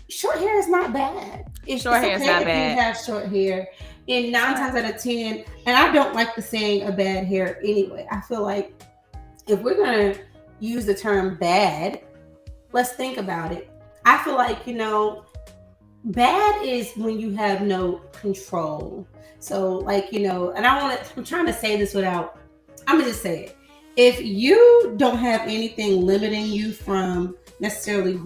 short hair is not bad. Short It's hair is okay not if you bad. have short hair. And 9 times out of 10, and I don't like the saying a bad hair anyway. I feel like if we're gonna use the term bad, let's think about it. I feel like, bad is when you have no control. So, like, and I'm trying to say this without, I'm gonna just say it. If you don't have anything limiting you from necessarily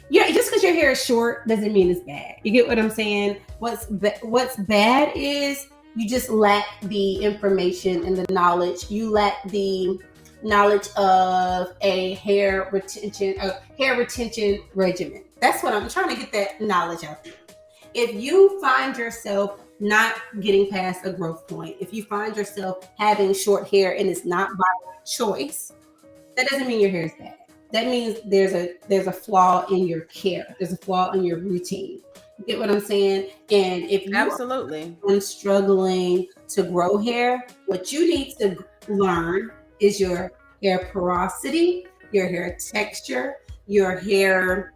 yeah, just because your hair is short doesn't mean it's bad. You get what I'm saying? What's bad is you just lack the information and the knowledge. You lack the knowledge of a hair retention regimen. That's what I'm trying to get, that knowledge out there. If you find yourself not getting past a growth point, if you find yourself having short hair and it's not by choice, that doesn't mean your hair is bad. That means there's a flaw in your care. There's a flaw in your routine. You get what I'm saying? And if you Absolutely. are struggling to grow hair, what you need to learn is your hair porosity, your hair texture, your hair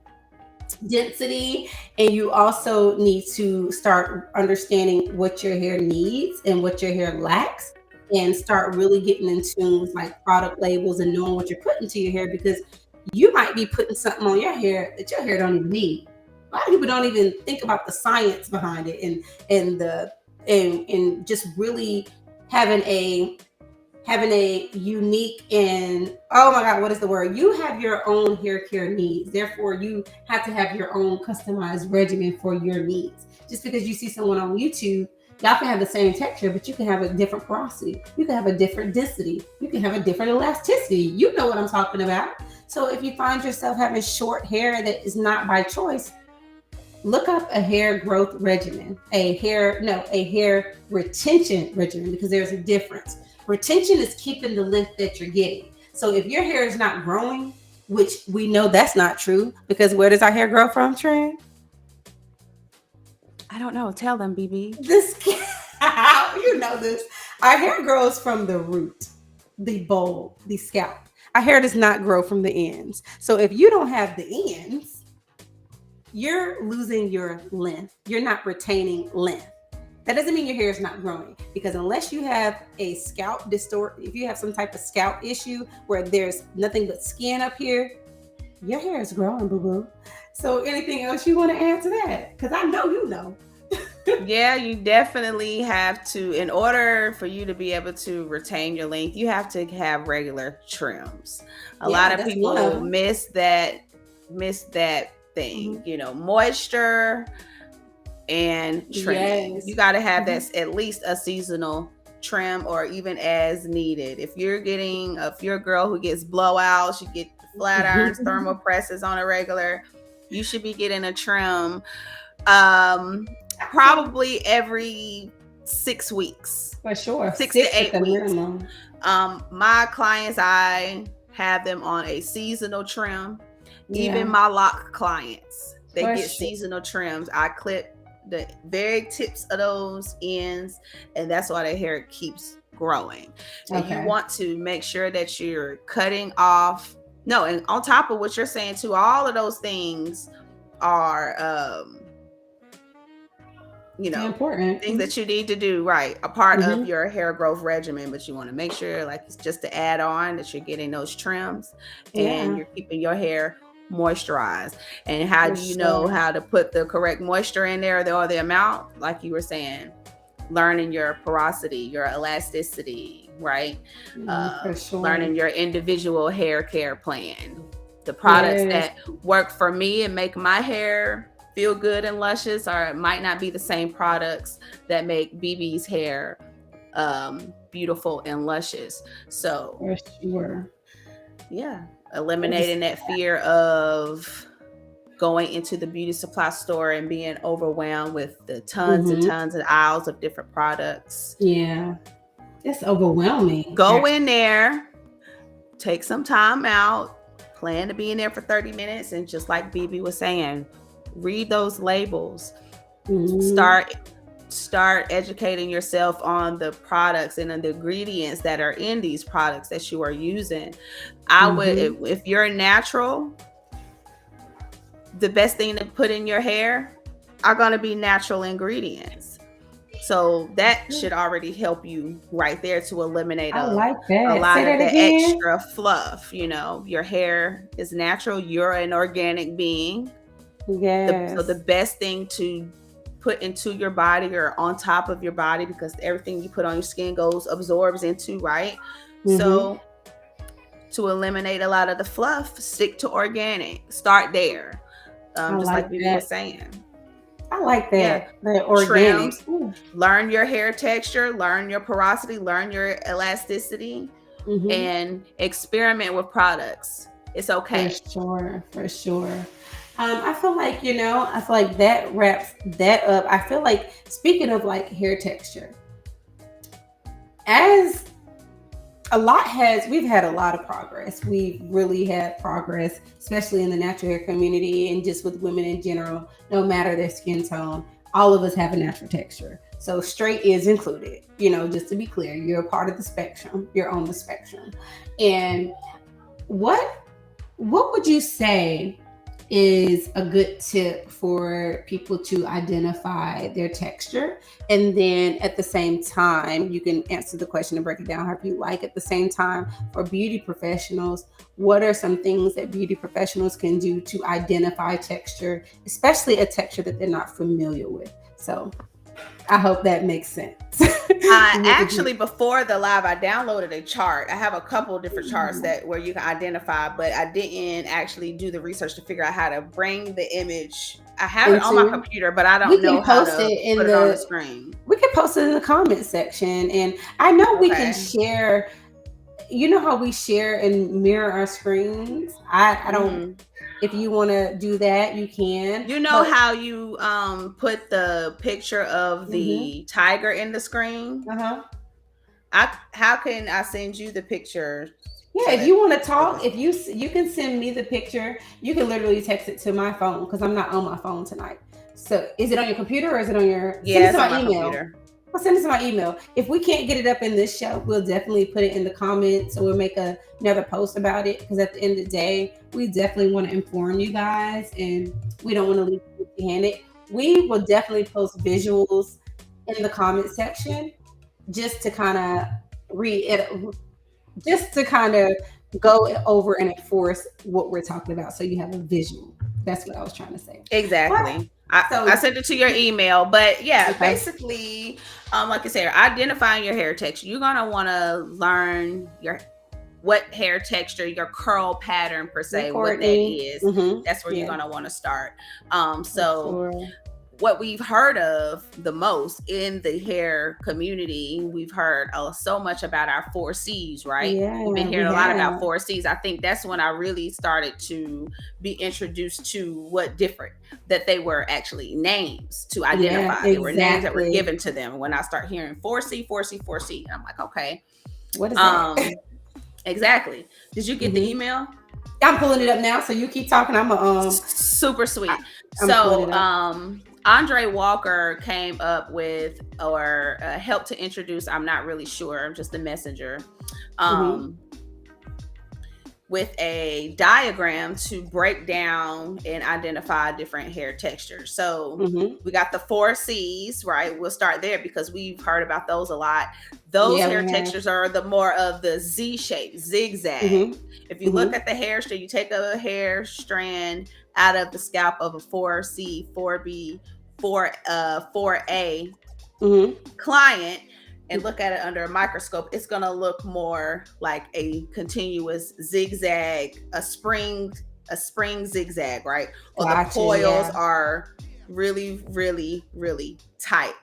density, and you also need to start understanding what your hair needs and what your hair lacks, and start really getting in tune with like product labels and knowing what you're putting to your hair, because you might be putting something on your hair that your hair don't even need. A lot of people don't even think about the science behind it, and just really having a unique, and, oh my god, what is the word? You have your own hair care needs. Therefore, you have to have your own customized regimen for your needs. Just because you see someone on YouTube, y'all can have the same texture, but you can have a different porosity. You can have a different density. You can have a different elasticity. You know what I'm talking about. So if you find yourself having short hair that is not by choice, look up a hair growth regimen, a hair retention regimen, because there's a difference. Retention is keeping the length that you're getting. So if your hair is not growing, which we know that's not true, because where does our hair grow from, Tran? I don't know. Tell them, BB. This, you know this. Our hair grows from the root, the bulb, the scalp. Our hair does not grow from the ends. So if you don't have the ends, you're losing your length. You're not retaining length. That doesn't mean your hair is not growing, because unless you have a scalp if you have some type of scalp issue where there's nothing but skin up here, your hair is growing, boo-boo. So anything else you want to add to that? Because I know you know. Yeah, you definitely have to, in order for you to be able to retain your length, you have to have regular trims. A lot of people miss that thing, moisture and trimming. Yes. You got to have that at least a seasonal trim, or even as needed. If you're a girl who gets blowouts, you get flat irons, thermal presses on a regular, you should be getting a trim probably every 6 weeks. For sure. 6 to 8 weeks. My clients, I have them on a seasonal trim. Yeah. Even my lock clients, they get seasonal trims. I clip the very tips of those ends, and that's why the hair keeps growing. And you want to make sure that you're cutting off. No, and on top of what you're saying too, all of those things are you know, important. things that you need to do, right, a part of Mm-hmm. your hair growth regimen, but you want to make sure, like, it's just to add on, that you're getting those trims and Yeah, you're keeping your hair moisturized. And how for do you know sure. how to put the correct moisture in there, or the amount? Like you were saying, learning your porosity, your elasticity, right? For sure. Learning your individual hair care plan. The products Yes. that work for me and make my hair feel good and luscious, or it might not be the same products that make BB's hair beautiful and luscious. So For sure. yeah, I just eliminating that fear of going into the beauty supply store and being overwhelmed with the tons and mm-hmm. tons of aisles of different products. Yeah. It's overwhelming. Go Actually. in there, take some time out, plan to be in there for 30 minutes, and just like BB was saying, read those labels. Mm-hmm. Start educating yourself on the products and on the ingredients that are in these products that you are using. I would, Mm-hmm. if you're natural, the best thing to put in your hair are going to be natural ingredients. So that should already help you right there to eliminate I a like a that. Say lot of that the again. extra fluff. You know, your hair is natural. You're an organic being. So the Yes. best thing to put into your body or on top of your body, because everything you put on your skin absorbs into, right? Mm-hmm. So to eliminate a lot of the fluff, stick to organic. Start there. I Just like like Bibi that. was saying. I like Yeah. that. The organic. Trims, Ooh. learn your hair texture, learn your porosity, learn your elasticity, Mm-hmm. and experiment with products. It's For okay. sure. For sure. I feel like, I feel like that wraps that up. I feel like, speaking of like hair texture, as we've had a lot of progress. We've really had progress, especially in the natural hair community and just with women in general, no matter their skin tone. All of us have a natural texture. So straight is included, just to be clear, you're a part of the spectrum, you're on the spectrum. And what what would you say is a good tip for people to identify their texture? And then at the same time, you can answer the question and break it down however you like. At the same time, for beauty professionals, what are some things that beauty professionals can do to identify texture, especially a texture that they're not familiar with? So I hope that makes sense. Actually, before the live, I downloaded a chart. I have a couple of different charts that where you can identify, but I didn't actually do the research to figure out how to bring the image. I have it on my Into computer, but I we don't know can how post to it in put it on the the screen. we can post it in the comment section, and I know we can Okay. share. You know how we share and mirror our screens. I don't. Mm-hmm. If you want to do that, you can. You know But how you put the picture of mm-hmm, the tiger in the screen? uh-huh. How can I send you the picture Yeah, so if you that want to so talk, that if you can send me the picture, you can literally text it to my phone because I'm not on my phone tonight. So is it on your computer or is it on your? Send yeah, it to it's on my my email. computer. I'll send it to my email. If we can't get it up in this show, we'll definitely put it in the comments. So we'll make another post about it. Because at the end of the day, we definitely want to inform you guys, and we don't want to leave you empty-handed. We will definitely post visuals in the comment section just to kind of read, just to kind of go over and enforce what we're talking about, so you have a visual. That's what I was trying to say. But Exactly. I so sent it to your email, but yeah, okay, basically, like I said, identifying your hair texture. You're gonna want to learn what hair texture, your curl pattern per hey se, what that Courtney. is. Mm-hmm. That's where you're Yeah, gonna want to start. for So sure. what we've heard of the most in the hair community, we've heard so much about our 4Cs, right? We've been Yeah, we hearing a lot about have. 4Cs. I think that's when I really started to be introduced to what different, that they were actually names to Yeah, identify. They were names that were exactly. given to them. When I start hearing 4C, 4C, 4C, I'm like, okay. What is that? Um, exactly. Did you get the Mm-hmm. email? I'm pulling it up now, so you keep talking. Super I, sweet. I'm pulling So, it up. Andre Walker came up with, or helped to introduce, I'm not really sure, I'm just the messenger. Mm-hmm. Um, with a diagram to break down and identify different hair textures. So we got the 4 C's, right? We'll start there because we've heard about those a lot. Those hair textures are the more of the Z shape, zigzag. If you look at the hair strand, you take a hair strand out of the scalp of a 4C, 4B, 4A client and look at it under a microscope, it's going to look more like a continuous zigzag, a spring zigzag, right? Or the coils are really, really, really tight.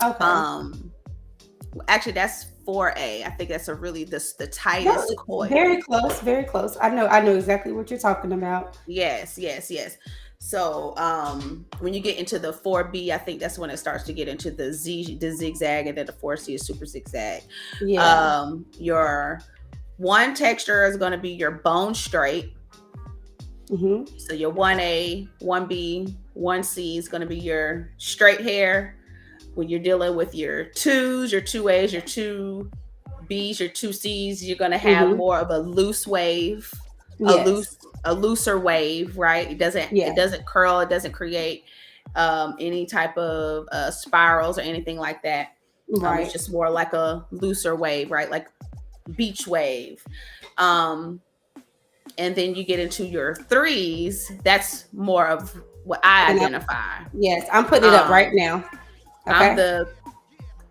Okay. Actually, that's 4A. I think that's the tightest coil. Very close, very close. I know exactly what you're talking about. Yes. So when you get into the 4B, I think that's when it starts to get into the zigzag, and then the 4C is super zigzag. Yeah. Your one texture is going to be your bone straight. So your 1A, 1B, 1C is going to be your straight hair. When you're dealing with your 2s, your 2As, your 2Bs, your 2Cs, you're going to have more of a loose wave, a looser wave, right? It doesn't curl, it doesn't create any type of spirals or anything like that. It's just more like a looser wave, right? Like beach wave. And then you get into your 3s. That's more of what I identify. Yes, I'm putting it up right now. Okay.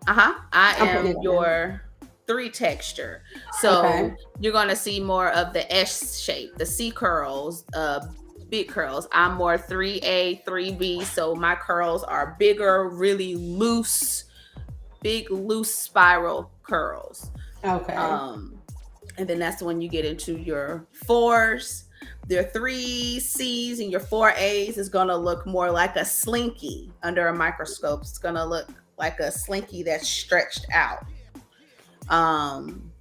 I am your 3 texture. So you're going to see more of the S shape, the C curls, big curls. I'm more 3A, 3B. So my curls are bigger, really loose, big, loose spiral curls. Okay. And then that's when you get into your 4s. Your 3Cs and your 4As is going to look more like a slinky under a microscope. It's going to look like a slinky that's stretched out. And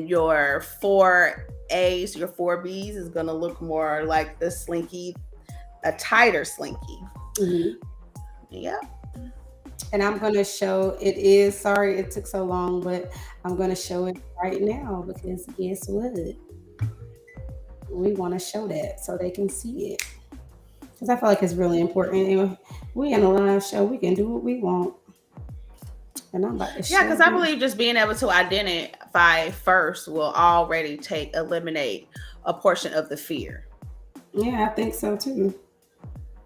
your 4As, your 4Bs is going to look more like the slinky, a tighter slinky. Yep. And I'm going to show it. Sorry it took so long, but I'm going to show it right now because guess what? We want to show that so they can see it. Because I feel like it's really important. Anyway, we in a live show, we can do what we want. And I'm about to show because I believe just being able to identify first will already eliminate a portion of the fear. Yeah, I think so too.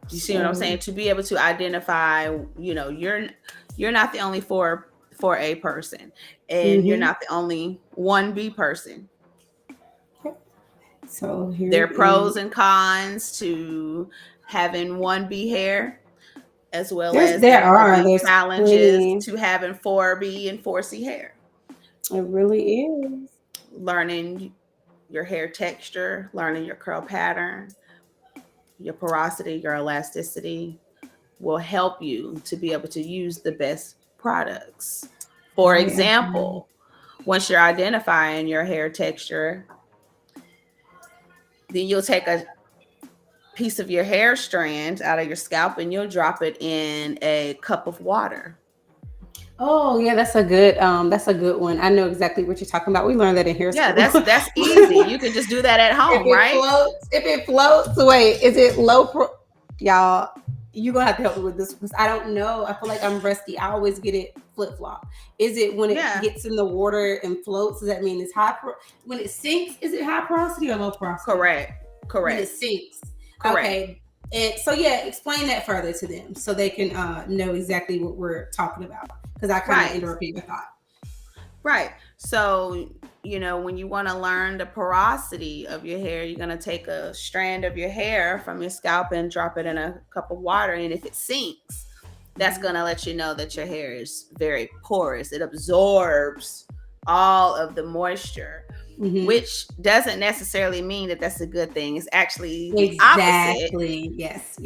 You see what I'm saying? To be able to identify, you're not the only 4A person, and you're not the only 1B person. So there are pros and cons to having 1B hair, as well as there are challenges to having 4B and 4C hair. It really is. Learning your hair texture, learning your curl pattern, your porosity, your elasticity will help you to be able to use the best products. For example, once you're identifying your hair texture, then you'll take a piece of your hair strand out of your scalp and you'll drop it in a cup of water. Oh yeah, that's a good one. I know exactly what you're talking about. We learned that in hair school. Yeah, that's easy. You can just do that at home, right? If it floats, wait, is it y'all, you're gonna have to help me with this because I don't know. I feel like I'm rusty. I always get it flip-flop. Is it when it gets in the water and floats? Does that mean it's high? When it sinks, is it high porosity or low porosity? Correct. When it sinks. Correct. Okay. And so explain that further to them so they can know exactly what we're talking about. Because I kind of interrupted your thought. Right. So, when you want to learn the porosity of your hair, you're going to take a strand of your hair from your scalp and drop it in a cup of water. And if it sinks, that's going to let you know that your hair is very porous. It absorbs all of the moisture, which doesn't necessarily mean that that's a good thing. It's actually the opposite. Yes.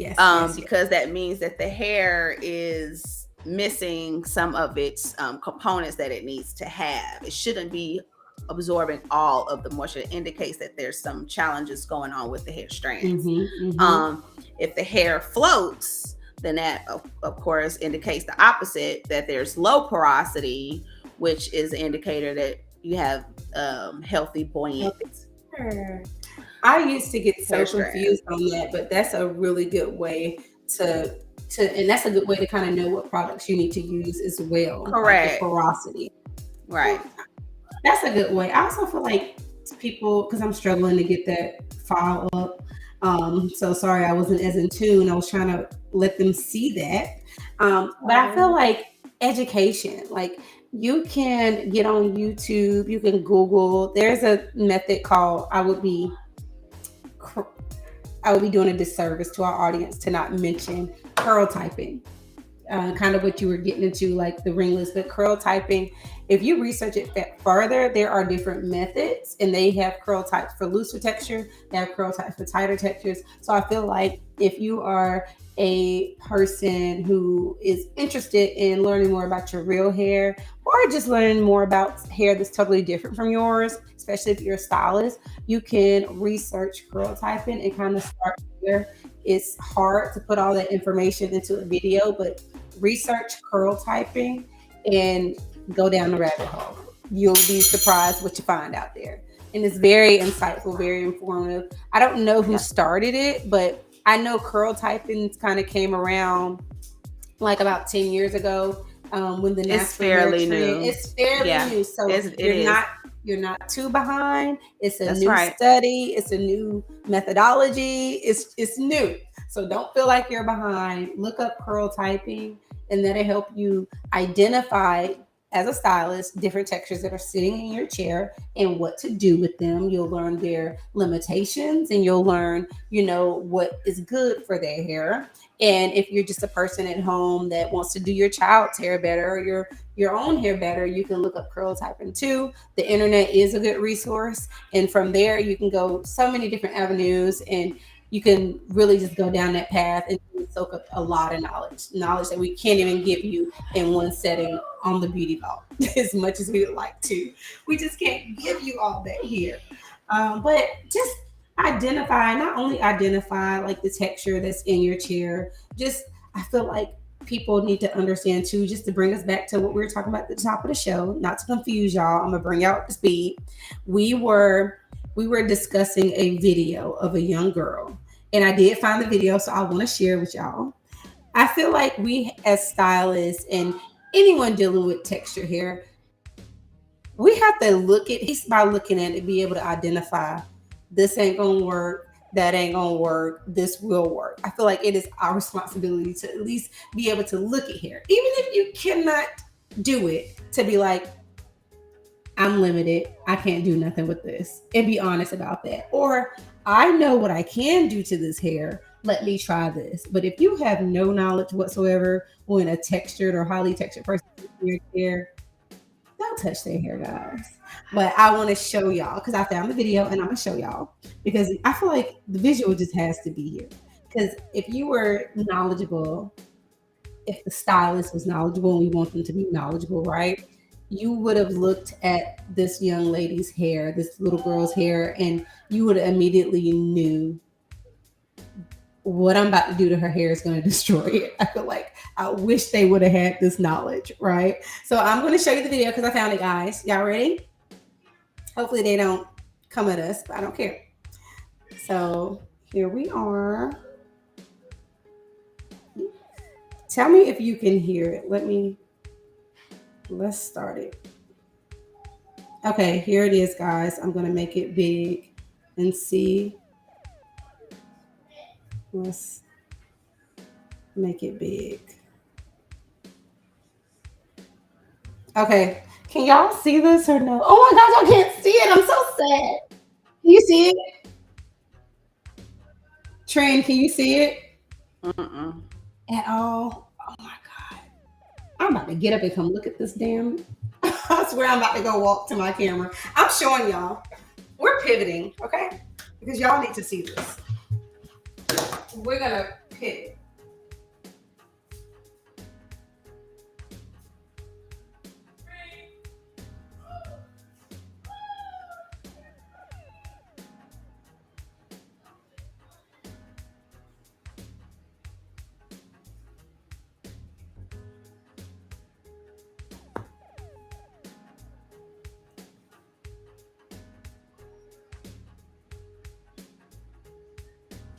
Because that means that the hair is missing some of its components that it needs to have. It shouldn't be absorbing all of the moisture. It indicates that there's some challenges going on with the hair strands. If the hair floats, then that of course indicates the opposite, that there's low porosity, which is an indicator that you have healthy, buoyant Sure. I used to get hair so strands. confused on that, but that's a really good way to and that's a good way to kind of know what products you need to use as well, like the Correct. porosity. Right. That's a good way. I also feel like people, because I'm struggling to get that file up. So sorry, I wasn't as in tune. I was trying to let them see that. But I feel like education, like you can get on YouTube, you can Google. There's a method called I would be doing a disservice to our audience to not mention curl typing, kind of what you were getting into, like the ringless, but curl typing. If you research it further, there are different methods, and they have curl types for looser texture, they have curl types for tighter textures. So I feel like if you are a person who is interested in learning more about your real hair, or just learning more about hair that's totally different from yours, especially if you're a stylist, you can research curl typing and kind of start there. It's hard to put all that information into a video, but research curl typing and go down the rabbit hole. You'll be surprised what you find out there. And it's very insightful, very informative. I don't know who Yeah. started it, but I know curl typing kind of came around like about 10 years ago, when the It's natural hair fairly trend. new. It's fairly Yeah. new. So It is. you're not too behind. It's a That's new right. study, it's a new methodology, it's new. So don't feel like you're behind. Look up curl typing, and that'll help you identify, as a stylist, different textures that are sitting in your chair and what to do with them. You'll learn their limitations, and you'll learn, what is good for their hair. And if you're just a person at home that wants to do your child's hair better, or your own hair better, you can look up curl typing too. The internet is a good resource, and from there you can go so many different avenues, and you can really just go down that path and soak up a lot of knowledge that we can't even give you in one setting on the Beauty Vault, as much as we would like to. We just can't give you all that here. But just not only identify like the texture that's in your chair, just I feel like people need to understand too, just to bring us back to what we were talking about at the top of the show, not to confuse y'all. I'm gonna bring y'all up to speed. We were we were discussing a video of a young girl, and I did find the video, so I want to share with y'all. I feel like we as stylists and anyone dealing with texture hair, we have to look at least by looking at it, be able to identify this ain't gonna work, that ain't gonna work, this will work. I feel like it is our responsibility to at least be able to look at hair, even if you cannot do it, to be like, I'm limited, I can't do nothing with this, and be honest about that. Or I know what I can do to this hair, let me try this. But if you have no knowledge whatsoever when a textured or highly textured person your hair, don't touch their hair, guys. But I want to show y'all because I found the video, and I'm gonna show y'all because I feel like the visual just has to be here. Because if you were knowledgeable, if the stylist was knowledgeable, and we want them to be knowledgeable, right? You would have looked at this young lady's hair, this little girl's hair, and you would have immediately knew what I'm about to do to her hair is going to destroy it. I feel like I wish they would have had this knowledge, right? So I'm going to show you the video because I found it, guys. Y'all ready? Hopefully they don't come at us, but I don't care. So here we are. Tell me if you can hear it. Let's start it. Okay, here it is, guys. I'm going to make it big and see. Let's make it big. Okay, can y'all see this or no? Oh my gosh, I can't see it. I'm so sad. Can you see it? Train, can you see it Mm-mm. at all? Oh my God. I'm about to get up and come look at this damn. I swear I'm about to go walk to my camera. I'm showing y'all. We're pivoting, okay? Because y'all need to see this. We're going to pivot.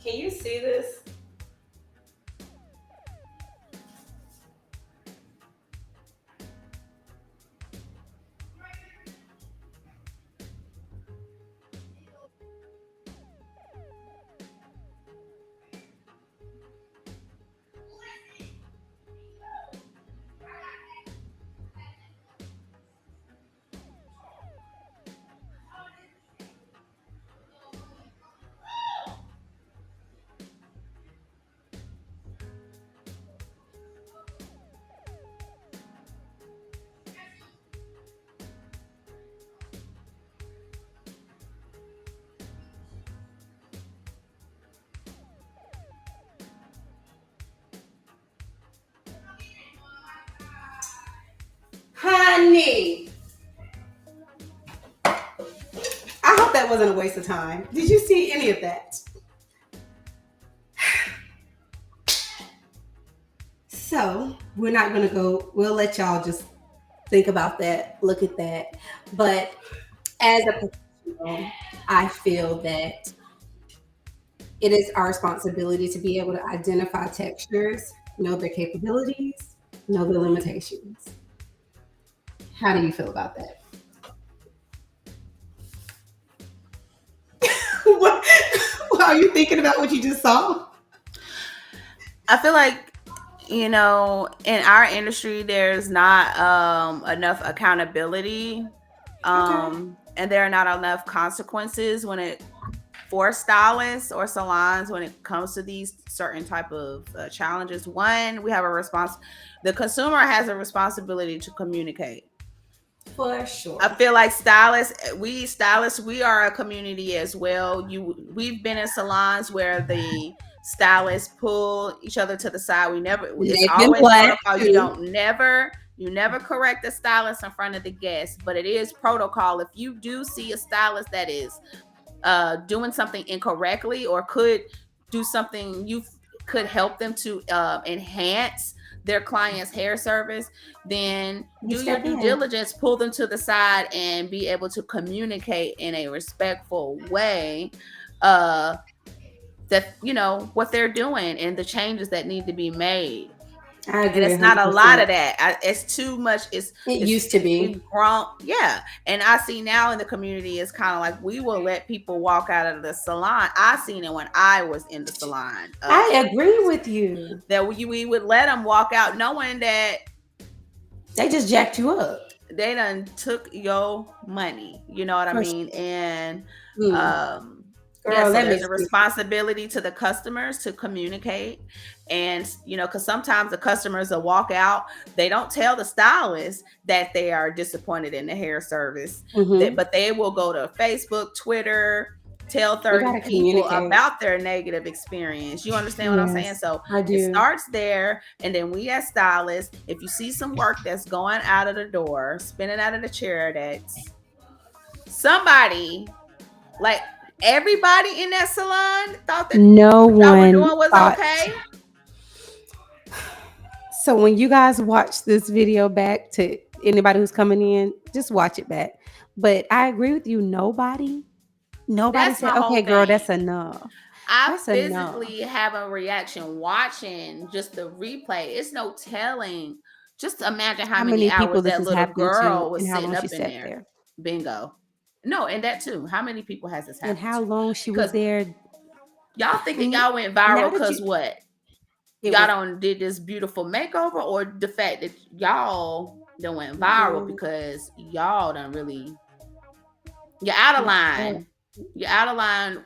Can you see this? Honey, I hope that wasn't a waste of time. Did you see any of that? So we're not gonna go. We'll let y'all just think about that, look at that. But as a professional, I feel that it is our responsibility to be able to identify textures, know their capabilities, know their limitations. How do you feel about that? what, are you thinking about what you just saw? I feel like, in our industry, there's not enough accountability, Okay. and there are not enough consequences for stylists or salons when it comes to these certain type of challenges. One, we have the consumer has a responsibility to communicate. For sure. I feel like we are a community as well. We've been in salons where the stylists pull each other to the side. It's They've been always black protocol. too. You never correct the stylist in front of the guests, but it is protocol. If you do see a stylist that is doing something incorrectly or could do something, you could help them to enhance their client's hair service, then You do your step due in. diligence, pull them to the side and be able to communicate in a respectful way that what they're doing and the changes that need to be made. I And agree it's not a lot 100%. of that. It's too much. It It's used to be. we've grown, yeah. And I see now in the community, it's kind of like we will let people walk out of the salon. I seen it when I was in the salon. I agree with you. That we would let them walk out, knowing that They just jacked you up. they done took your money. You know what I For mean? sure. And Mm. yeah, Girl, so that there's makes a me. responsibility to the customers to communicate. And, because sometimes the customers will walk out, they don't tell the stylist that they are disappointed in the hair service, but they will go to Facebook, Twitter, tell We 30 gotta people communicate. about their negative experience. You understand what I'm saying? Yes, So I it do. starts there. And then we as stylists, if you see some work that's going out of the door, spinning out of the chair, that's somebody, like, everybody in that salon thought that No what y'all were one doing was thought. okay. So when you guys watch this video back, to anybody who's coming in, just watch it back. But I agree with you. Nobody That's said, my whole "Okay, girl, thing. that's enough." I That's enough. physically have a reaction watching just the replay. It's no telling. Just imagine how How many many people hours this that has little happened to, girl was and how sitting long she up in sat there. there, Bingo. No, and that too. How many people has this and happened how to? long she was Because there. y'all think that And y'all went now viral that because you, what? it Y'all was. don't did this beautiful makeover, or the fact that y'all done went viral Mm, because y'all done really, you're out of line. You're out of line.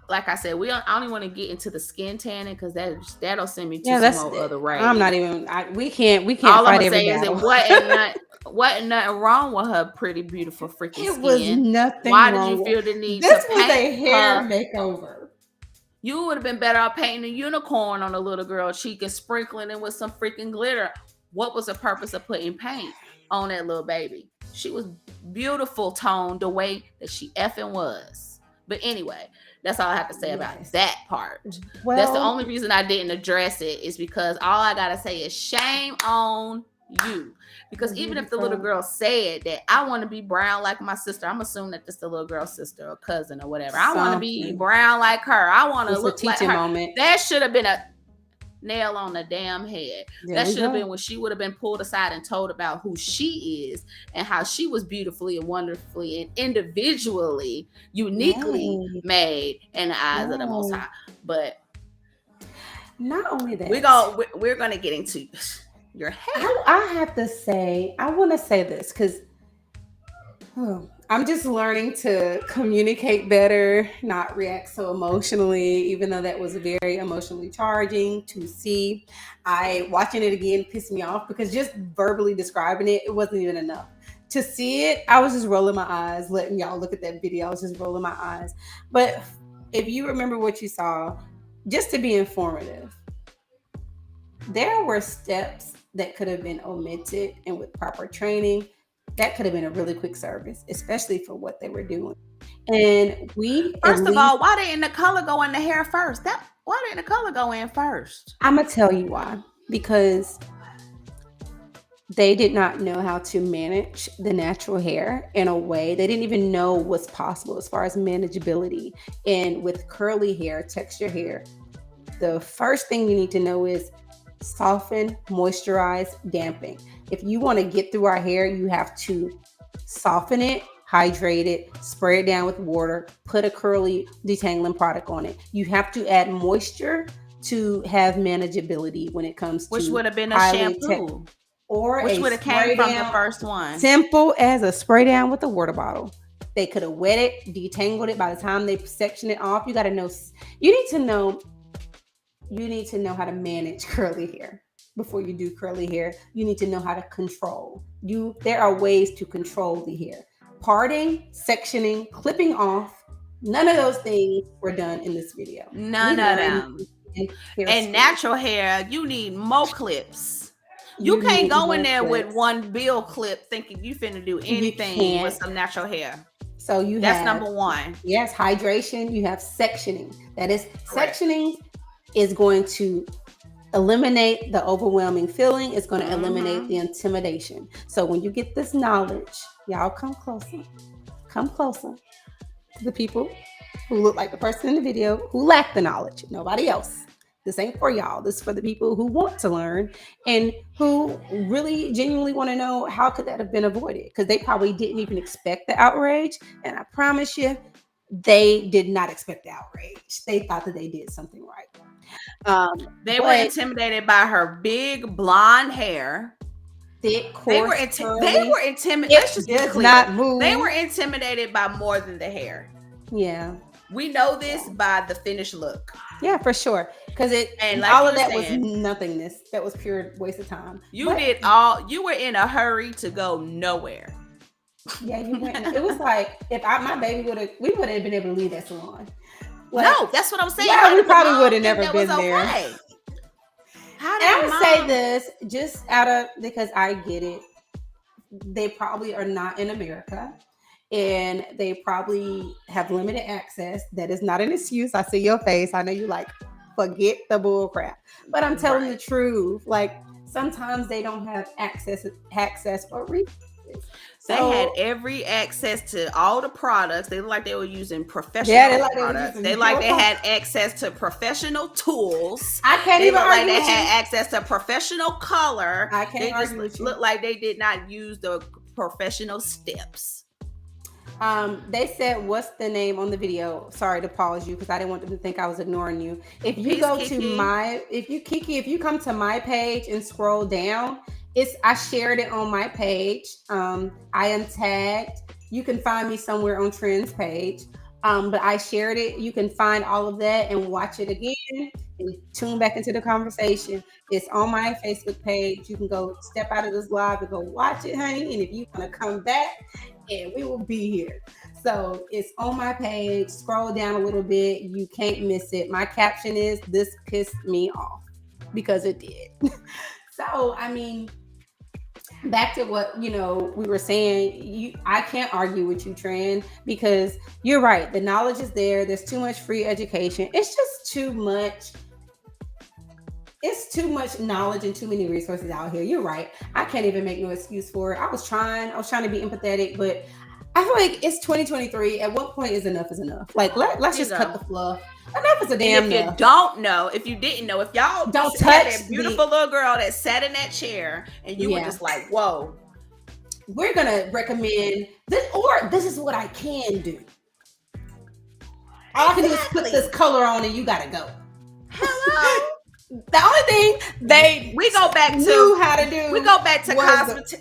Like I said, I don't want to get into the skin tanning because that'll send me to yeah, some that's. other I'm not rage. even. We can't All I'm fight gonna every say is battle. it wasn't nothing wrong with her pretty, beautiful, freaking It was skin. nothing Why did you wrong with. feel the need This to was paint a hair her? makeover. You would have been better off painting a unicorn on a little girl cheek and sprinkling it with some freaking glitter. What was the purpose of putting paint on that little baby? She was beautiful toned the way that she effing was. But anyway, that's all I have to say about Yes. that part. That's the Well, only reason I didn't address it, is because all I gotta say is shame on you. Because even if the little girl said that I want to be brown like my sister, I'm assuming that this the little girl's sister or cousin or whatever. I want to be brown like her. I want to look like her. Moment. That should have been a nail on the damn head. That should have been when she would have been pulled aside and told about who she is and how she was beautifully and wonderfully and individually, uniquely made in the eyes of the Most High. But not only that, we're gonna get into your hair. I have to say, I want to say this because I'm just learning to communicate better, not react so emotionally, even though that was very emotionally charging to see. Watching it again pissed me off because just verbally describing it wasn't even enough. To see it, I was just rolling my eyes, letting y'all look at that video. I was just rolling my eyes. But if you remember what you saw, just to be informative, there were steps that could have been omitted, and with proper training, that could have been a really quick service, especially for what they were doing. And first of all, why didn't the color go in the hair first? Why didn't the color go in first? I'm gonna tell you why. Because they did not know how to manage the natural hair in a way. They didn't even know what's possible as far as manageability. And with curly hair, texture hair, the first thing you need to know is soften, moisturize, dampen. If you want to get through our hair, you have to soften it, hydrate it, spray it down with water, put a curly detangling product on it. You have to add moisture to have manageability when it comes to which would have been a shampoo which would have came from the first one. Simple as a spray down with a water bottle. They could have wet it, detangled it. By the time they section it off, you got to know. You need to know how to manage curly hair. Before you do curly hair, you need to know how to control. There are ways to control the hair. Parting, sectioning, clipping off, none of those things were done in this video. None of them. And natural hair, you need more clips. You can't go in there with one bill clip thinking you finna do anything with some natural hair. So that's number one. Yes, hydration. You have sectioning. That is sectioning is going to eliminate the overwhelming feeling. It's going to eliminate the intimidation. So when you get this knowledge, y'all come closer to the people who look like the person in the video who lack the knowledge. Nobody else. This ain't for y'all. This is for the people who want to learn and who really genuinely want to know how could that have been avoided, because they probably didn't even expect the outrage. And I promise you, they did not expect the outrage. They thought that they did something right. They were intimidated by her big blonde hair. Thick, coarse, they were intimidated. Let's just be clear. Not move. They were intimidated by more than the hair. Yeah. We know this by the finished look. Yeah, for sure. Because all of that was nothingness. That was pure waste of time. You were in a hurry to go nowhere. Yeah, you went. It was like if my baby we would have been able to leave that salon. No, that's what I'm saying. Yeah, we probably would have never been there. I would say this just because I get it. They probably are not in America. And they probably have limited access. That is not an excuse. I see your face. I know you forget the bull crap. But I'm telling the truth. Sometimes they don't have access or resources. They had every access to all the products. They looked like they were using professional products. They had access to professional tools. I can't even argue. They had access to professional color. I can't argue with you. Looked like they did not use the professional steps. They said, what's the name on the video? Sorry to pause you because I didn't want them to think I was ignoring you. If you if you come to my page and scroll down, I shared it on my page. I am tagged. You can find me somewhere on Trend's page. But I shared it. You can find all of that and watch it again and tune back into the conversation. It's on my Facebook page. You can go step out of this live and go watch it, honey. And if you want to come back, and we will be here. So it's on my page. Scroll down a little bit. You can't miss it. My caption is, "This pissed me off," because it did. So, back to what, we were saying, I can't argue with you, Trend, because you're right. The knowledge is there. There's too much free education. It's just too much it's too much knowledge and too many resources out here. You're right. I can't even make no excuse for it. I was trying to be empathetic, but I feel like it's 2023. At what point is enough is enough? Like let's You just cut go. the fluff. Enough is a And damn if you enough. don't know, if you didn't know, if y'all Don't had touch that beautiful little girl that sat in that chair and you were Yeah. just like, whoa, We're gonna recommend this, or this is what I can do. All I can do is put Exactly. this color on, and you gotta go. hello. The only thing they We go back knew to how to do. we go back to was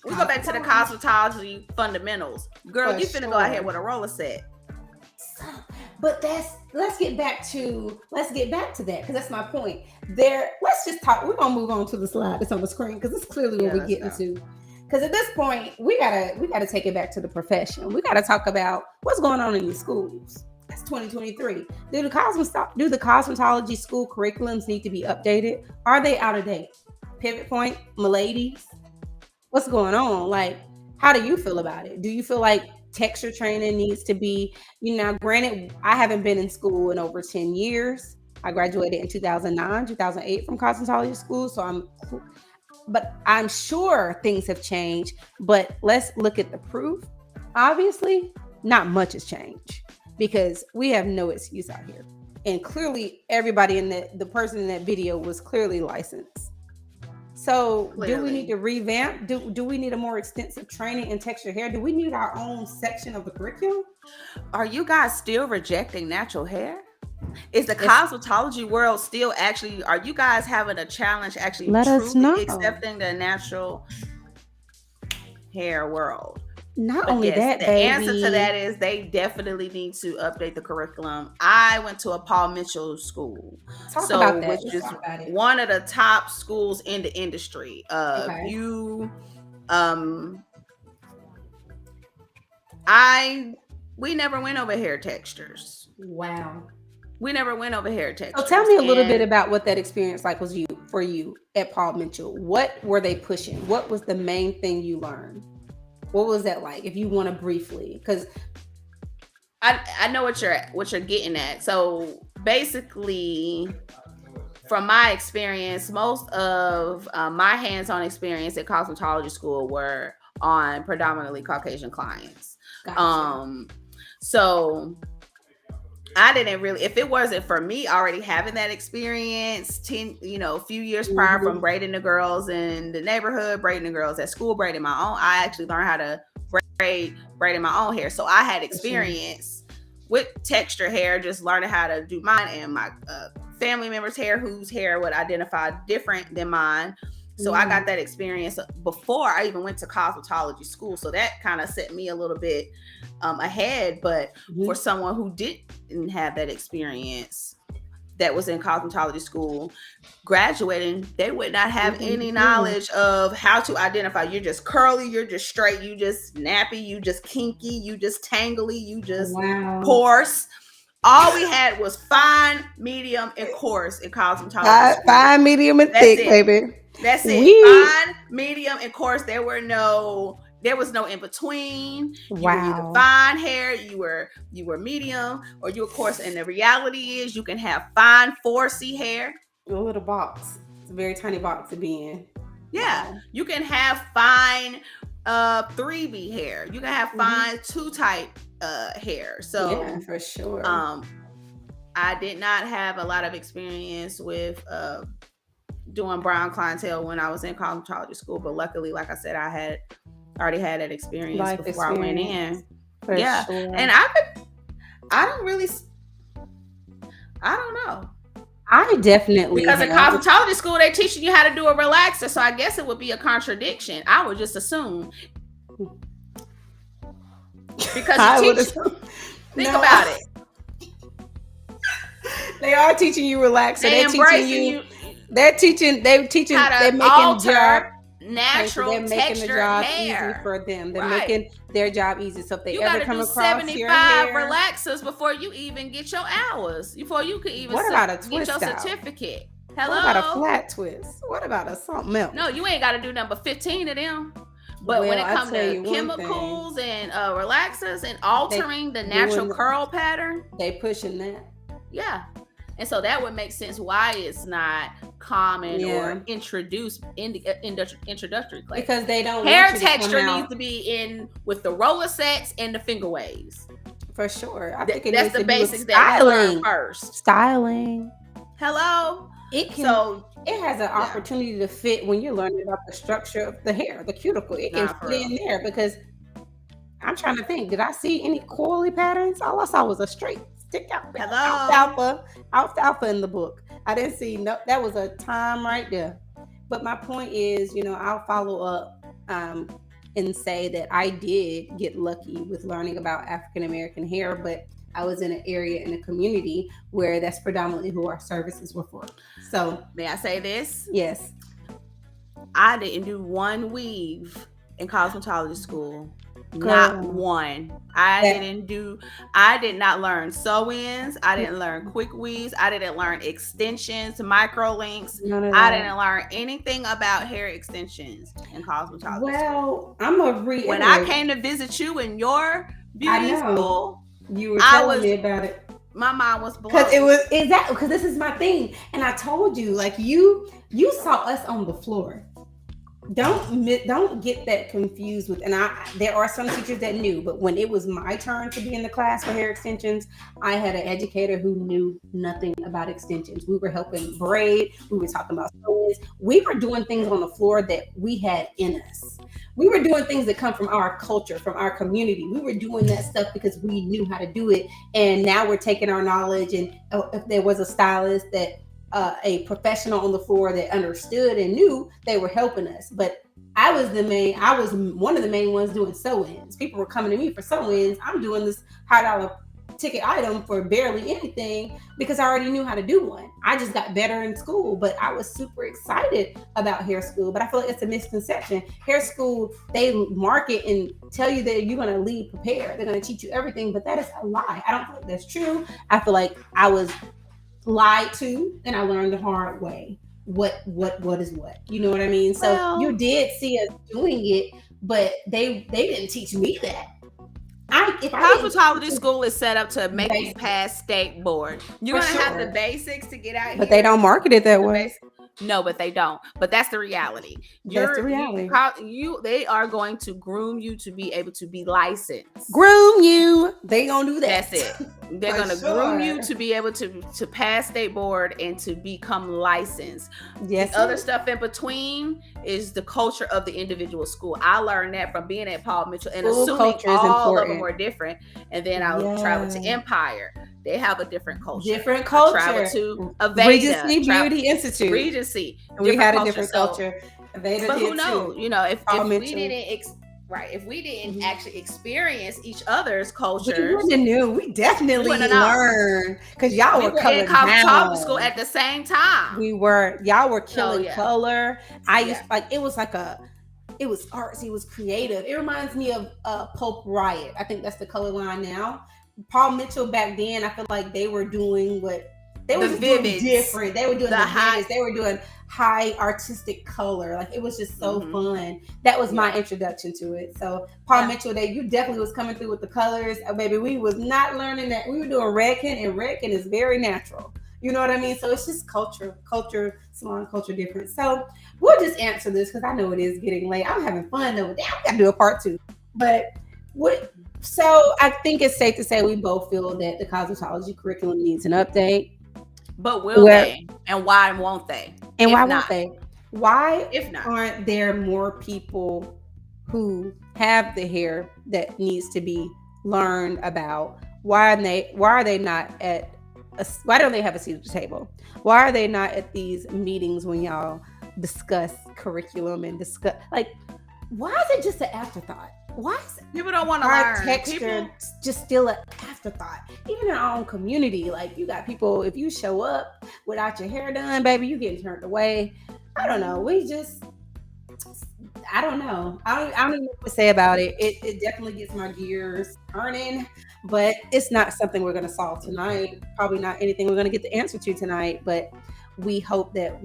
we go back to the cosmetology fundamentals. Girl, For you finna go out here sure. with a roller set. But let's get back to that because that's my point. Let's just talk. We're gonna move on to the slide that's on the screen because it's clearly what Yeah, we're let's getting go. to. Because at this point, we gotta take it back to the profession. We gotta talk about what's going on in your schools. That's 2023. Do the cosmetology school curriculums need to be updated? Are they out of date? Pivot point, miladies, what's going on? Like, how do you feel about it? Do you feel like texture training needs to be, granted, I haven't been in school in over 10 years. I graduated in 2009, 2008 from cosmetology school. But I'm sure things have changed. But let's look at the proof. Obviously, not much has changed because we have no excuse out here. And clearly, everybody in the person in that video was clearly licensed. So do we Clearly. need to revamp? Do we need a more extensive training in texture hair? Do we need our own section of the curriculum? Are you guys still rejecting natural hair? Is the cosmetology world still actually, are you guys having a challenge actually Let us know. truly accepting the natural hair world? Not But only yes, that, the baby. answer to that is they definitely need to update the curriculum. I went to a Paul Mitchell school, Talk about that. which Let's is talk about it. one of the top schools in the industry. Okay. We never went over hair textures. Wow. We never went over hair textures. So tell me a little bit about what that experience like was for you at Paul Mitchell. What were they pushing? What was the main thing you learned? What was that like? If you want to briefly, because I know what you're getting at. So basically, from my experience, most of my hands-on experience at cosmetology school were on predominantly Caucasian clients. gotcha. So I didn't really, if it wasn't for me already having that experience, a few years prior from braiding the girls in the neighborhood, braiding the girls at school, braiding my own, I actually learned how to braiding my own hair. So I had experience with texture hair, just learning how to do mine and my family members' hair, whose hair would identify different than mine. So I got that experience before I even went to cosmetology school. So that kind of set me a little bit ahead. But for someone who didn't have that experience, that was in cosmetology school, graduating, they would not have any knowledge of how to identify. You're just curly, you're just straight, you just nappy, you just kinky, you just tangly, you just coarse. All we had was fine, medium, and coarse in cosmetology. Fine, medium, and thick, baby. That's it. Fine, medium, and coarse. There was no in between. You were either fine hair, you were medium, or you were coarse. And the reality is, you can have fine 4C hair. A little box. It's a very tiny box to be in. Yeah, you can have fine 3B hair. You can have fine 2 type hair. So yeah, for sure. I did not have a lot of experience with doing brown clientele when I was in cosmetology school, but luckily, like I said, I already had that experience before I went in. For sure. And I don't know. I definitely, because in cosmetology school they're teaching you how to do a relaxer, so I guess it would be a contradiction. I would just assume, because think about it. They are teaching you relaxer. They're teaching how to alter natural they're making texture the job hair easy for them. They're making their job easy. So if they ever come across 75 relaxers before you even get your hours, before you could even get your certificate. Hello? What about a flat twist? What about a something else? No, you ain't got to do number 15 of them. But when it comes to chemicals and relaxers and altering the natural curl pattern, they pushing that. Yeah. And so that would make sense why it's not common or Yeah. introduced in introductory class. Because they don't Hair want you to come texture out. needs to be in with the roller sets and the finger waves. For sure. I think it That's needs the to be with basics that we learn styling. first. Styling. Hello. It can. So It has an opportunity to fit when you're learning about the structure of the hair, the cuticle. It can fit in there because I'm trying to think. Did I see any coily patterns? All I saw was a straight stick out. Alfalfa in the book. I didn't see no. That was a time right there. But my point is, I'll follow up and say that I did get lucky with learning about African American hair, but I was in an area in a community where that's predominantly who our services were for. So, may I say this? Yes. I didn't do one weave in cosmetology school. Not one. I did not learn sew-ins. I didn't learn quick weaves. I didn't learn extensions, micro links. I didn't learn anything about hair extensions in cosmetology. Well, I'm a reiterate. When I came to visit you in your beauty school, you were telling me about it. My mind was blown. Because this is my thing. And I told you, like you saw us on the floor. Don't get that confused with, and there are some teachers that knew, but when it was my turn to be in the class for hair extensions, I had an educator who knew nothing about extensions. We were helping braid, we were talking about sew-ins, we were doing things on the floor that we had in us. We were doing things that come from our culture, from our community. We were doing that stuff because we knew how to do it, and now we're taking our knowledge, and if there was a stylist that a professional on the floor that understood and knew, they were helping us. But I was one of the main ones doing sew-ins. People were coming to me for sew-ins. I'm doing this $100 ticket item for barely anything because I already knew how to do one. I just got better in school, but I was super excited about hair school. But I feel like it's a misconception. Hair school, they market and tell you that you're going to leave prepared. They're going to teach you everything, but that is a lie. I don't feel like that's true. I feel like I was lied to, and I learned the hard way what is what. You know what I mean? So you did see us doing it, but they didn't teach me that. Cosmetology school is set up to make you pass state board. You're gonna have the basics to get out here. But they don't market it that way. No, but they don't. But that's the reality. That's the reality. They are going to groom you to be able to be licensed. Groom you. They gonna do that. That's it. They're gonna groom you to be able to pass state board and to become licensed. Yes. The other stuff in between is the culture of the individual school. I learned that from being at Paul Mitchell and assuming all of them were different. And then I traveled to Empire. They have a different culture. I traveled to Aveda, Regency Beauty Institute. Regency. We had a different culture. Aveda but who knows? If we didn't actually experience each other's cultures, we knew. We definitely learned because y'all were colored down. School at the same time. Y'all were killing color. It was artsy, it was creative. It reminds me of Pope Riot. I think that's the color line now. Paul Mitchell back then, I feel like they were doing what they were doing different. They were doing the vivids. They were doing high artistic color. Like it was just so fun. That was my introduction to it. So Paul Mitchell, you definitely was coming through with the colors. Baby, we was not learning that. We were doing Redken, and Redken is very natural. You know what I mean? So it's just culture, salon culture difference. So we'll just answer this because I know it is getting late. I'm having fun though. Damn, we gotta do a part 2. But so I think it's safe to say we both feel that the cosmetology curriculum needs an update. But will they? And why won't they? And why won't they? Why aren't there more people who have the hair that needs to be learned about? Why are they not why don't they have a seat at the table? Why are they not at these meetings when y'all discuss curriculum and discuss why is it just an afterthought? Why is people don't want to learn? Texture just still an afterthought. Even in our own community, you got people. If you show up without your hair done, baby, you getting turned away. I don't know. I don't know. I don't even know what to say about it. It definitely gets my gears turning, but it's not something we're going to solve tonight. Probably not anything we're going to get the answer to tonight. But we hope that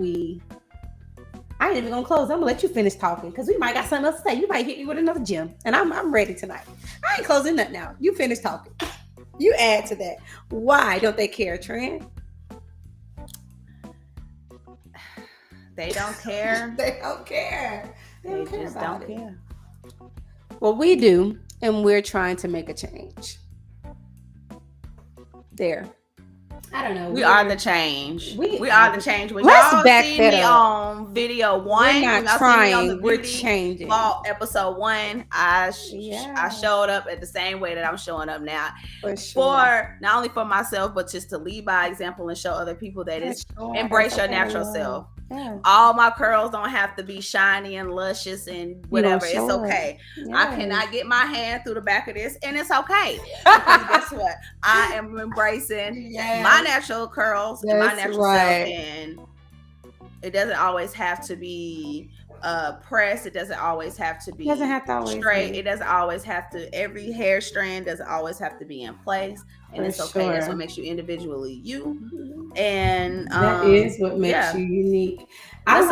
I ain't even gonna close. I'm gonna let you finish talking because we might got something else to say. You might hit me with another gem, and I'm ready tonight. I ain't closing nothing now. You finish talking. You add to that. Why don't they care, Trent? They don't care. They don't care. They just don't care. Well, we do, and we're trying to make a change. There. I don't know. We are the change. We are the change. When let's y'all back see that me up. on video 1, We're not trying. We're changing. Episode 1, I showed up at the same way that I'm showing up now. For sure. For not only for myself, but just to lead by example and show other people that it's embrace your natural self. Yeah. All my curls don't have to be shiny and luscious and whatever. It's okay. Yes. I cannot get my hand through the back of this, and it's okay. Because guess what? I am embracing my natural curls and my natural self, and it doesn't always have to be pressed. It doesn't always have to be straight. It doesn't always have to. Every hair strand doesn't always have to be in place, and it's okay. That's what makes you individually you, and that is what makes you unique. Let's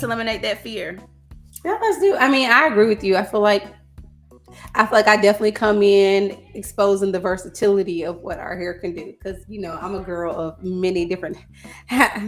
eliminate that fear. Yeah, let's do. I mean, I agree with you. I feel like I definitely come in exposing the versatility of what our hair can do, because I'm a girl of many different images.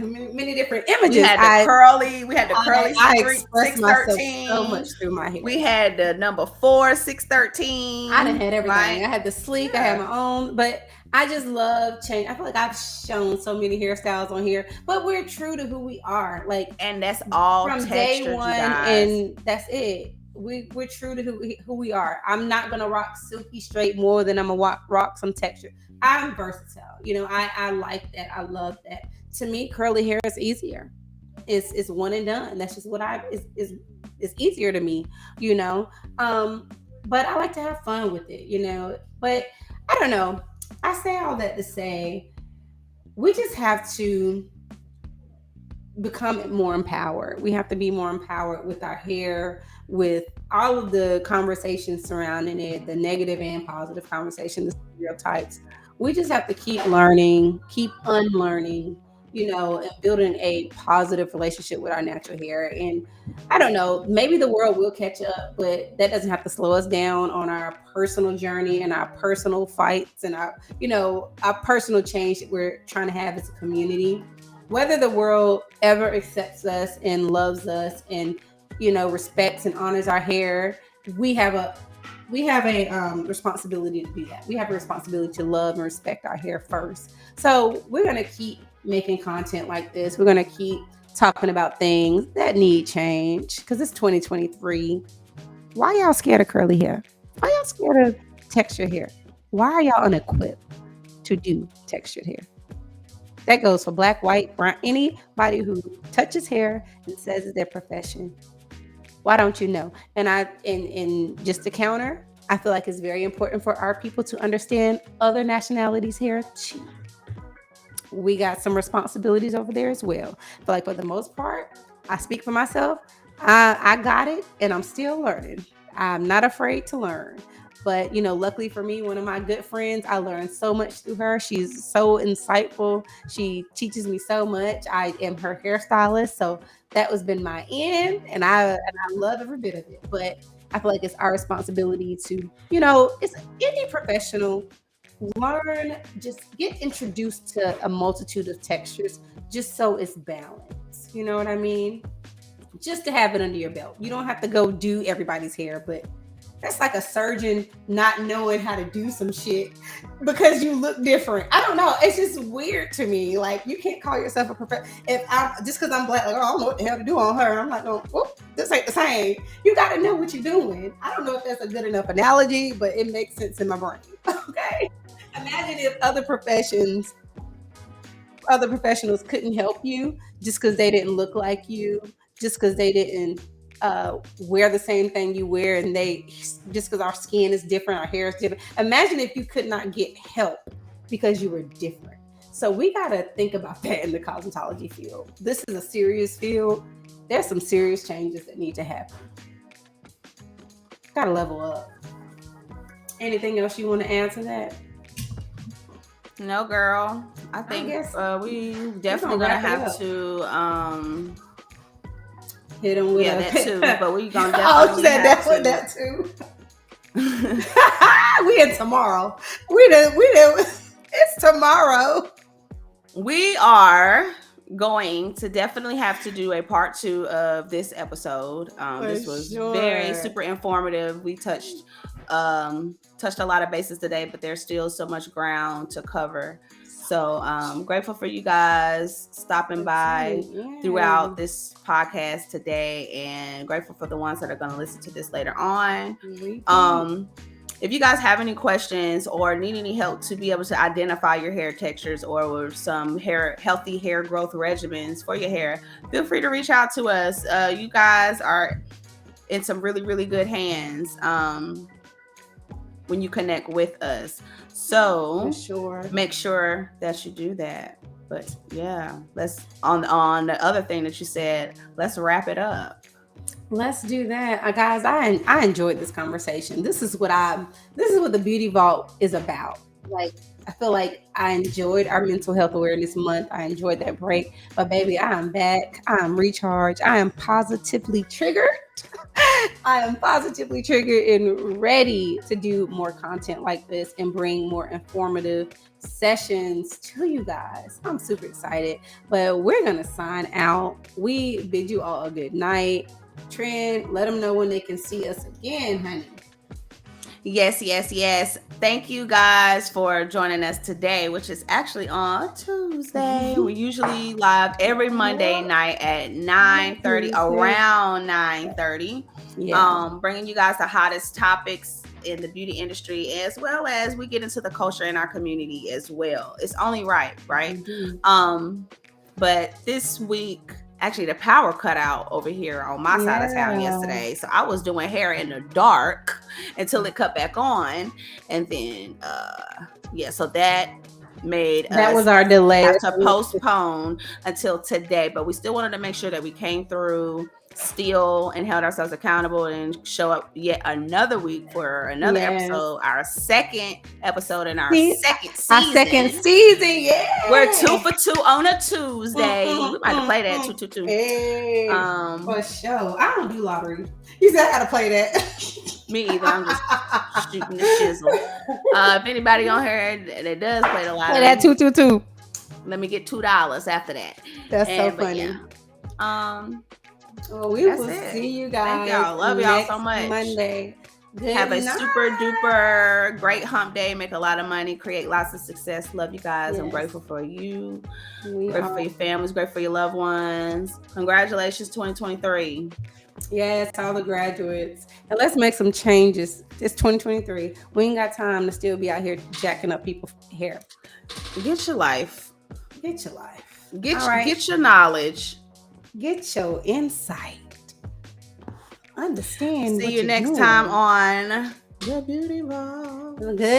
We had the curly. I express myself so much through my hair. We had the number 4 613. I done had everything. Right? I had the sleek. I had my own, but I just love change. I feel like I've shown so many hairstyles on here, but we're true to who we are. And that's all from day one, and that's it. We're true to who we are. I'm not gonna rock silky straight more than I'm gonna rock some texture. I'm versatile. I like that. I love that. To me, curly hair is easier. It's one and done. That's just what it's easier to me. But I like to have fun with it. But I don't know. I say all that to say we just have to become more empowered. We have to be more empowered with our hair, with all of the conversations surrounding it, the negative and positive conversations, the stereotypes. We just have to keep learning, keep unlearning, and building a positive relationship with our natural hair. And I don't know, maybe the world will catch up, but that doesn't have to slow us down on our personal journey and our personal fights and our personal change that we're trying to have as a community. Whether the world ever accepts us and loves us and respects and honors our hair, we have a responsibility to do that. We have a responsibility to love and respect our hair first. So we're going to keep making content like this. We're going to keep talking about things that need change, because it's 2023. Why y'all scared of curly hair? Why y'all scared of textured hair? Why are y'all unequipped to do textured hair? That goes for black, white, brown, anybody who touches hair and says it's their profession. Why don't you know? And just to counter, I feel like it's very important for our people to understand other nationalities' hair too. We got some responsibilities over there as well. But like for the most part, I speak for myself. I got it, and I'm still learning. I'm not afraid to learn. But, luckily for me, one of my good friends, I learned so much through her. She's so insightful. She teaches me so much. I am her hairstylist. So that has been my end. And I love every bit of it. But I feel like it's our responsibility to, it's any professional, learn, just get introduced to a multitude of textures just so it's balanced. You know what I mean? Just to have it under your belt. You don't have to go do everybody's hair, but that's like a surgeon not knowing how to do some shit because you look different. I don't know. It's just weird to me. Like, you can't call yourself a professional. Just because I'm black, I don't know what the hell to do on her. I'm like, oh, this ain't the same. You got to know what you're doing. I don't know if that's a good enough analogy, but it makes sense in my brain. Okay. Imagine if other professionals couldn't help you just because they didn't look like you, just because they didn't wear the same thing you wear, and just because our skin is different, our hair is different. Imagine if you could not get help because you were different. So we got to think about that in the cosmetology field. This is a serious field. There's some serious changes that need to happen. Got to level up. Anything else you want to add to that? No, girl. I think we definitely gonna have to hit them with that too. But we gonna definitely that too. We in tomorrow. We did. It's tomorrow. We are going to definitely have to do a part 2 of this episode. This was very super informative. We touched a lot of bases today, but there's still so much ground to cover. So grateful for you guys stopping by throughout this podcast today, and grateful for the ones that are going to listen to this later on. If you guys have any questions or need any help to be able to identify your hair textures or some healthy hair growth regimens for your hair, feel free to reach out to us. You guys are in some really, really good hands when you connect with us. So make sure that you do that. But yeah, let's on the other thing that you said, let's wrap it up. Let's do that, guys. I enjoyed this conversation. This is what the Beauty Vault is about. Like, I feel like I enjoyed our Mental Health Awareness Month. I enjoyed that break, but baby, I am back. I am recharged. I am positively triggered. I am positively triggered and ready to do more content like this and bring more informative sessions to you guys. I'm super excited, but we're gonna sign out. We bid you all a good night. Trend, let them know when they can see us again, honey. Yes. Thank you guys for joining us today, which is actually on Tuesday. We're usually live every Monday night at 9:30, around 9:30. Bringing you guys the hottest topics in the beauty industry, as well as we get into the culture in our community as well. It's only right? But this week, actually, the power cut out over here on my side of town yesterday. So I was doing hair in the dark until it cut back on. And then, so that made that was our delay. Have to postpone until today. But we still wanted to make sure that we came through still and held ourselves accountable and show up yet another week for another episode, our second episode in our second season. We're 2 for 2 on a Tuesday. We might have to play that 2-2-2. Hey, for sure. I don't do lottery. You said I gotta play that. Me either. I'm just shooting the shizzle. If anybody on here that does play the lottery, play that 2-2-2. Let me get $2 after that. That's so funny. Well, we will see you guys. Thank y'all. Love y'all so much. Monday. Have a super duper great hump day. Make a lot of money. Create lots of success. Love you guys. I'm grateful for you. Grateful for your families. Grateful for your loved ones. Congratulations, 2023. Yes, all the graduates. And let's make some changes. It's 2023. We ain't got time to still be out here jacking up people's hair. Get your life. Get your life. Get your knowledge. Get your insight. Understand. See you next time on The Beauty Vault. Good